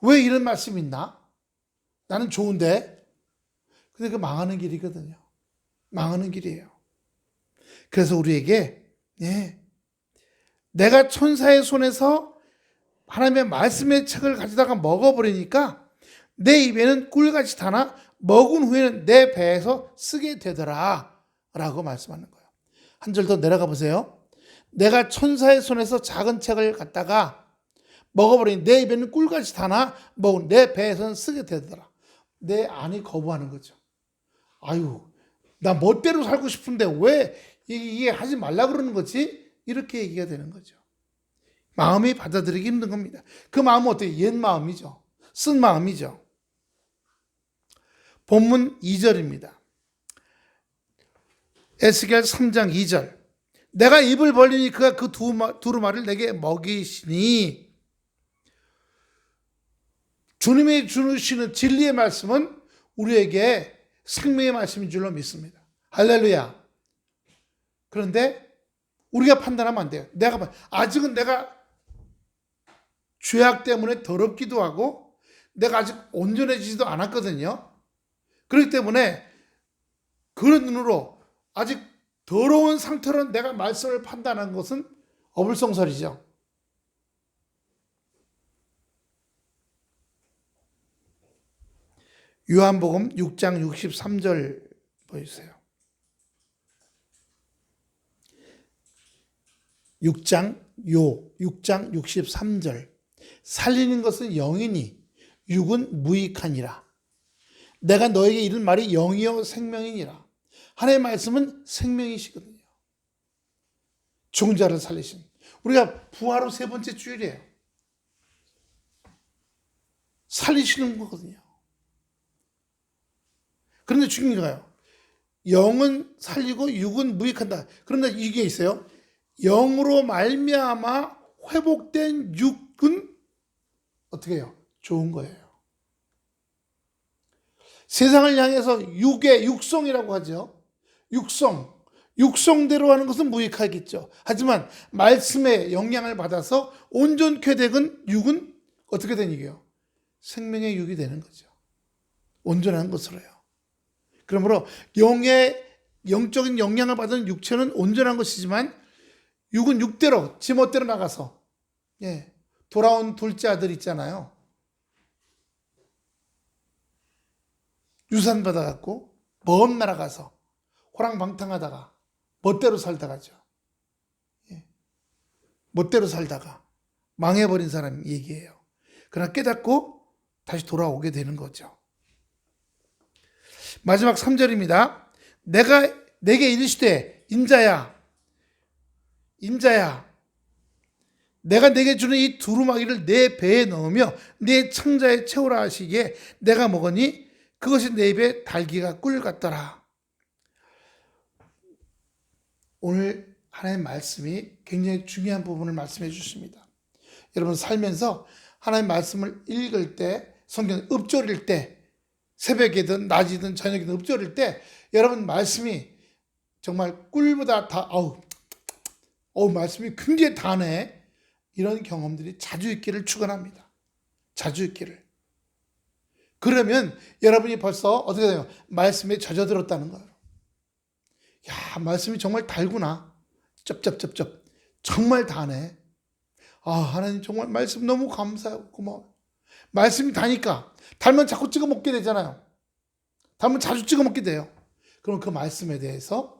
S1: 왜 이런 말씀이 있나? 나는 좋은데. 근데 그 망하는 길이거든요. 망하는 길이에요. 그래서 우리에게 내가 천사의 손에서 하나님의 말씀의 책을 가져다가 먹어버리니까 내 입에는 꿀같이 타나 먹은 후에는 내 배에서 쓰게 되더라 라고 말씀하는 거예요. 한 절 더 내려가 보세요. 내가 천사의 손에서 작은 책을 갖다가 먹어버리니 내 입에는 꿀같이 타나 먹은 내 배에서는 쓰게 되더라. 내 안이 거부하는 거죠. 아유, 나 멋대로 살고 싶은데 왜 이게 하지 말라 그러는 거지? 이렇게 얘기가 되는 거죠. 마음이 받아들이기 힘든 겁니다. 그 마음은 어떻게? 옛 마음이죠. 쓴 마음이죠. 본문 2절입니다. 에스겔 3장 2절. 내가 입을 벌리니 그가 그 두루마리를 내게 먹이시니. 주님이 주시는 진리의 말씀은 우리에게 생명의 말씀인 줄로 믿습니다. 할렐루야. 그런데 우리가 판단하면 안 돼요. 아직은 내가 죄악 때문에 더럽기도 하고 내가 아직 온전해지지도 않았거든요. 그렇기 때문에 그런 눈으로 아직 더러운 상태로 내가 말씀을 판단한 것은 어불성설이죠. 요한복음 6장 63절 보여주세요. 6장 63절. 살리는 것은 영이니 육은 무익하니라. 내가 너에게 이른 말이 영이요 생명이니라. 하나님의 말씀은 생명이시거든요. 죽은 자를 살리신. 우리가 부활 후 세 번째 주일이에요. 살리시는 거거든요. 그런데 중요한 거예요. 영은 살리고 육은 무익한다. 그런데 이게 있어요. 영으로 말미암아 회복된 육은 어떻게 해요? 좋은 거예요. 세상을 향해서 육성이라고 하죠. 육성대로 하는 것은 무익하겠죠. 하지만 말씀의 영향을 받아서 온전케 된 육은 어떻게 된 육이에요? 생명의 육이 되는 거죠. 온전한 것으로요. 그러므로 영적인 영향을 받은 육체는 온전한 것이지만 육은 육대로 지 멋대로 나가서 돌아온 둘째 아들 있잖아요. 유산 받아갖고 먼 나라 가서 호랑방탕하다가 멋대로 살다가죠. 멋대로 살다가 망해버린 사람 얘기예요. 그러나 깨닫고 다시 돌아오게 되는 거죠. 마지막 3절입니다. 내게 이르시되 인자야 내가 내게 주는 이 두루마기를 내 배에 넣으며 내 창자에 채우라 하시기에 내가 먹으니 그것이 내 입에 달기가 꿀 같더라. 오늘 하나님의 말씀이 굉장히 중요한 부분을 말씀해 주십니다. 여러분 살면서 하나님의 말씀을 읽을 때, 성경 읊조릴 때, 새벽이든 낮이든 저녁이든 읊조릴 때 여러분 말씀이 정말 꿀보다 다 말씀이 굉장히 다네. 이런 경험들이 자주 있기를 축원합니다. 자주 있기를. 그러면 여러분이 벌써 어떻게 돼요? 말씀에 젖어들었다는 거예요. 야, 말씀이 정말 달구나. 쩝쩝쩝쩝. 정말 다네. 하나님 정말 말씀 너무 감사하고 고마워요. 말씀이 다니까 달면 자꾸 찍어 먹게 되잖아요. 달면 자주 찍어 먹게 돼요. 그럼 그 말씀에 대해서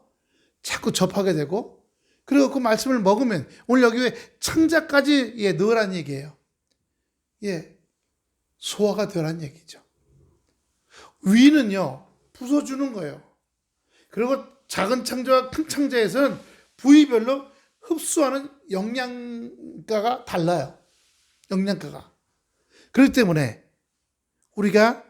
S1: 자꾸 접하게 되고, 그리고 그 말씀을 먹으면, 오늘 여기 왜 창자까지 넣으란 얘기예요. 소화가 되란 얘기죠. 위는요, 부숴주는 거예요. 그리고 작은 창자와 큰 창자에서는 부위별로 흡수하는 영양가가 달라요. 영양가가. 그렇기 때문에 우리가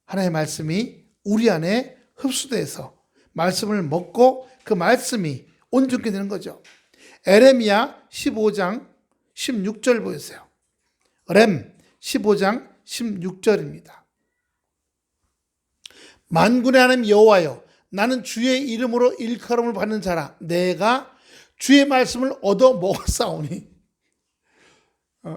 S1: 하나님의 말씀이 우리 안에 흡수돼서 말씀을 먹고 그 말씀이 온전케 되는 거죠. 에레미야 15장 16절 보세요. 렘 15장 16절입니다. 만군의 하나님 여호와여, 나는 주의 이름으로 일컬음을 받는 자라. 내가 주의 말씀을 얻어 먹었사오니.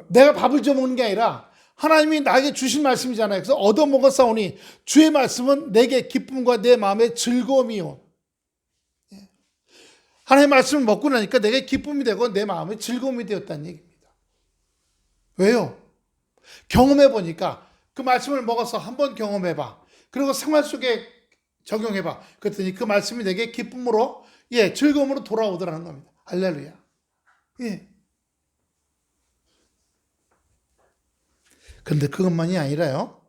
S1: 내가 밥을 줘 먹는 게 아니라 하나님이 나에게 주신 말씀이잖아요. 그래서 얻어 먹었사오니 주의 말씀은 내게 기쁨과 내 마음의 즐거움이요. 하나님의 말씀을 먹고 나니까 내게 기쁨이 되고 내 마음의 즐거움이 되었다는 얘기입니다. 왜요? 경험해 보니까 그 말씀을 먹어서 한번 경험해 봐. 그리고 생활 속에 적용해 봐. 그랬더니 그 말씀이 내게 기쁨으로, 즐거움으로 돌아오더라는 겁니다. 할렐루야. 근데 그것만이 아니라요.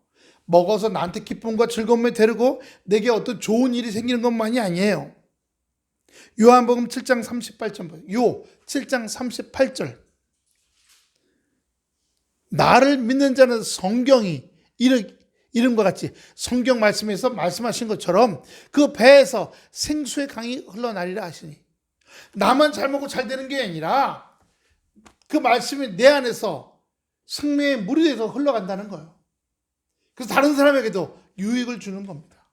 S1: 먹어서 나한테 기쁨과 즐거움을 데리고 내게 어떤 좋은 일이 생기는 것만이 아니에요. 요한복음 7장 38절. 7장 38절. 나를 믿는 자는 성경이 이름과 같이 성경 말씀에서 말씀하신 것처럼 그 배에서 생수의 강이 흘러나리라 하시니, 나만 잘 먹고 잘 되는 게 아니라 그 말씀이 내 안에서 생명의 물이 돼서 흘러간다는 거예요. 그래서 다른 사람에게도 유익을 주는 겁니다.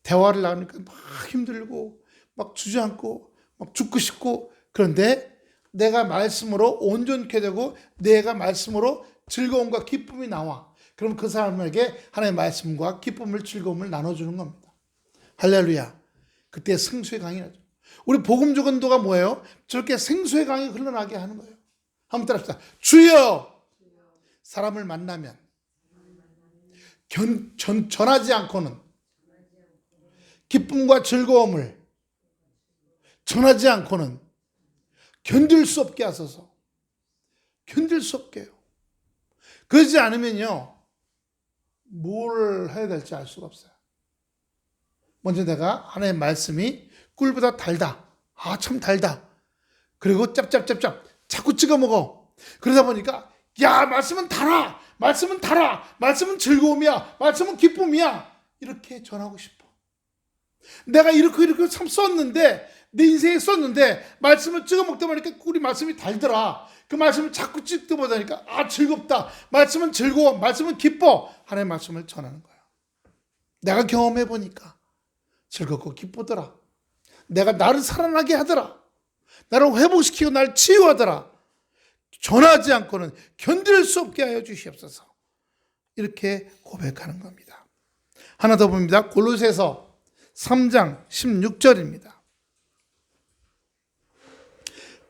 S1: 대화를 나누니까 막 힘들고 막 주저앉고 막 죽고 싶고, 그런데 내가 말씀으로 온전케 되고 내가 말씀으로 즐거움과 기쁨이 나와. 그럼 그 사람에게 하나님의 말씀과 기쁨을, 즐거움을 나눠주는 겁니다. 할렐루야. 그때 생수의 강이 나죠. 우리 복음주간도가 뭐예요? 저렇게 생수의 강이 흘러나게 하는 거예요. 한번 따라합시다. 주여! 사람을 만나면 전하지 않고는, 기쁨과 즐거움을 전하지 않고는 견딜 수 없게 하소서. 견딜 수 없게 해요. 그러지 않으면요, 뭘 해야 될지 알 수가 없어요. 먼저 내가 하나님의 말씀이 꿀보다 달다. 참 달다. 그리고 짭짭짭짭 자꾸 찍어 먹어. 그러다 보니까 말씀은 달아. 말씀은 달아. 말씀은 즐거움이야. 말씀은 기쁨이야. 이렇게 전하고 싶어. 내가 이렇게 참 썼는데, 내 인생에 썼는데 말씀을 찍어 먹다 보니까 우리 말씀이 달더라. 그 말씀을 자꾸 찍다 보니까 즐겁다. 말씀은 즐거워. 말씀은 기뻐. 하나님의 말씀을 전하는 거야. 내가 경험해 보니까 즐겁고 기쁘더라. 내가 나를 살아나게 하더라. 나를 회복시키고 나를 치유하더라. 전하지 않고는 견딜 수 없게 하여 주시옵소서. 이렇게 고백하는 겁니다. 하나 더 봅니다. 골로새서 3장 16절입니다.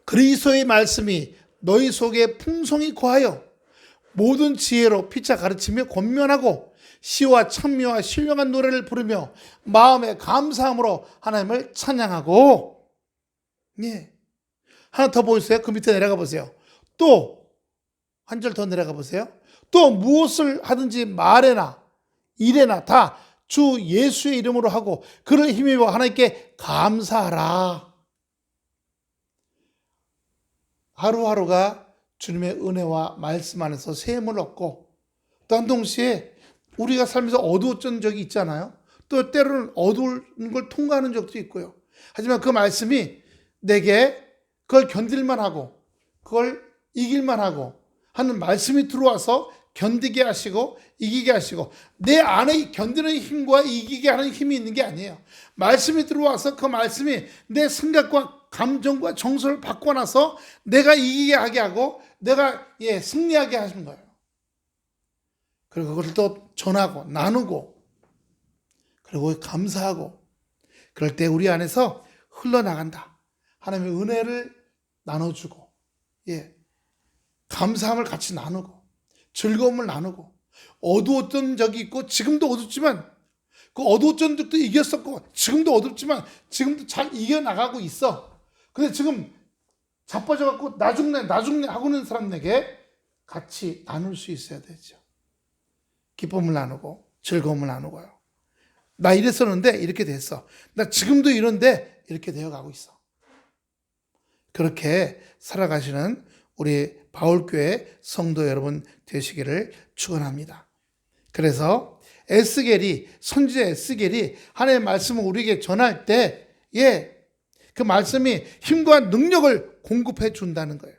S1: 그리스도의 말씀이 너희 속에 풍성히 거하여 모든 지혜로 피차 가르치며 권면하고 시와 찬미와 신령한 노래를 부르며 마음의 감사함으로 하나님을 찬양하고. 하나 더 보세요. 그 밑에 내려가 보세요. 또 한 절 더 내려가 보세요. 또 무엇을 하든지 말에나 일에나 다 주 예수의 이름으로 하고 그를 힘입어 하나님께 감사하라. 하루하루가 주님의 은혜와 말씀 안에서 샘을 얻고, 또 한 동시에 우리가 살면서 어두웠던 적이 있잖아요. 또 때로는 어두운 걸 통과하는 적도 있고요. 하지만 그 말씀이 내게 그걸 견딜만 하고 그걸 이길만 하고 하는 말씀이 들어와서 견디게 하시고 이기게 하시고, 내 안에 견디는 힘과 이기게 하는 힘이 있는 게 아니에요. 말씀이 들어와서 그 말씀이 내 생각과 감정과 정서를 바꿔놔서 내가 이기게 하게 하고 내가 승리하게 하신 거예요. 그리고 그걸 또 전하고 나누고 그리고 감사하고, 그럴 때 우리 안에서 흘러나간다. 하나님의 은혜를 나눠주고, 감사함을 같이 나누고 즐거움을 나누고, 어두웠던 적이 있고 지금도 어둡지만, 그 어두웠던 적도 이겼었고 지금도 어둡지만 지금도 잘 이겨나가고 있어. 근데 지금 자빠져갖고 나 죽네 하고 있는 사람에게 같이 나눌 수 있어야 되죠. 기쁨을 나누고 즐거움을 나누고요. 나 이랬었는데 이렇게 됐어. 나 지금도 이런데 이렇게 되어가고 있어. 그렇게 살아가시는 우리 바울교회 성도 여러분 되시기를 축원합니다. 그래서 에스겔이, 선지자 에스겔이 하나님의 말씀을 우리에게 전할 때, 그 말씀이 힘과 능력을 공급해 준다는 거예요.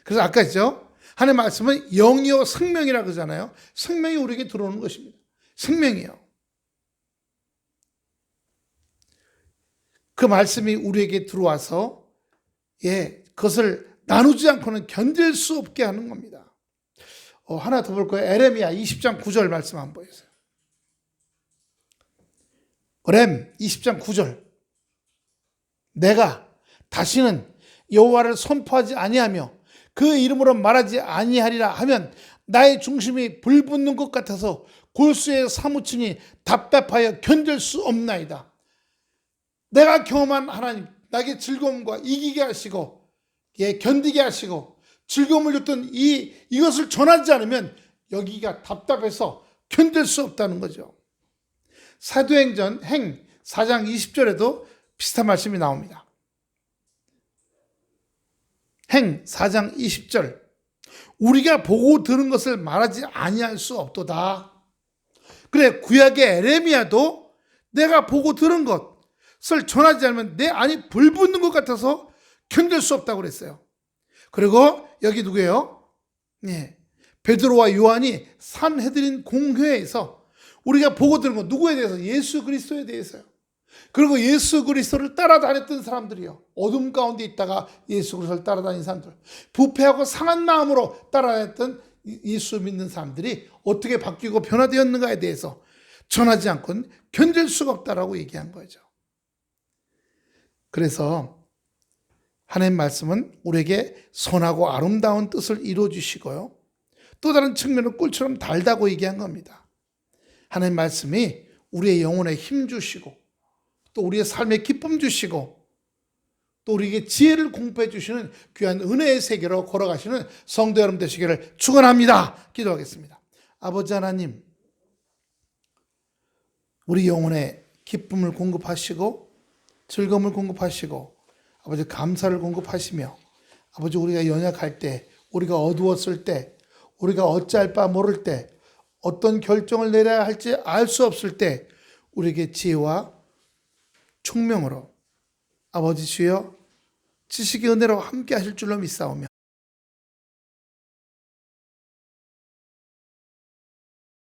S1: 그래서 아까 했죠? 하나님의 말씀은 영이요 생명이라고 그러잖아요. 생명이 우리에게 들어오는 것입니다. 생명이요. 그 말씀이 우리에게 들어와서 그것을 나누지 않고는 견딜 수 없게 하는 겁니다. 하나 더 볼 거예요. 에레미야 20장 9절 말씀 한번 보세요. 에렘 20장 9절. 내가 다시는 여호와를 선포하지 아니하며 그 이름으로 말하지 아니하리라 하면 나의 중심이 불붙는 것 같아서 골수에 사무치니 답답하여 견딜 수 없나이다. 내가 경험한 하나님, 나에게 즐거움과 이기게 하시고 견디게 하시고 즐거움을 줬던 이것을 전하지 않으면 여기가 답답해서 견딜 수 없다는 거죠. 사도행전 행 4장 20절에도 비슷한 말씀이 나옵니다. 행 4장 20절. 우리가 보고 들은 것을 말하지 아니할 수 없도다. 그래, 구약의 에레미야도 내가 보고 들은 것을 전하지 않으면 내 안이 불붙는 것 같아서 견딜 수 없다고 그랬어요. 그리고 여기 누구예요? 베드로와 요한이 산헤드린 공회에서 우리가 보고 들은 것, 누구에 대해서? 예수 그리스도에 대해서요. 그리고 예수 그리스도를 따라다녔던 사람들이요. 어둠 가운데 있다가 예수 그리스도를 따라다닌 사람들, 부패하고 상한 마음으로 따라다녔던 예수 믿는 사람들이 어떻게 바뀌고 변화되었는가에 대해서 전하지 않고는 견딜 수가 없다라고 얘기한 거죠. 그래서 하나님 말씀은 우리에게 선하고 아름다운 뜻을 이루어 주시고요. 또 다른 측면은 꿀처럼 달다고 얘기한 겁니다. 하나님 말씀이 우리의 영혼에 힘 주시고 또 우리의 삶에 기쁨 주시고 또 우리에게 지혜를 공급해 주시는 귀한 은혜의 세계로 걸어가시는 성도 여러분 되시기를 축원합니다. 기도하겠습니다. 아버지 하나님, 우리 영혼에 기쁨을 공급하시고 즐거움을 공급하시고 아버지 감사를 공급하시며 아버지 우리가 연약할 때, 우리가 어두웠을 때, 우리가 어찌할 바 모를 때, 어떤 결정을 내려야 할지 알 수 없을 때 우리에게 지혜와 총명으로 아버지 주여 지식의 은혜로 함께 하실 줄로 믿사오며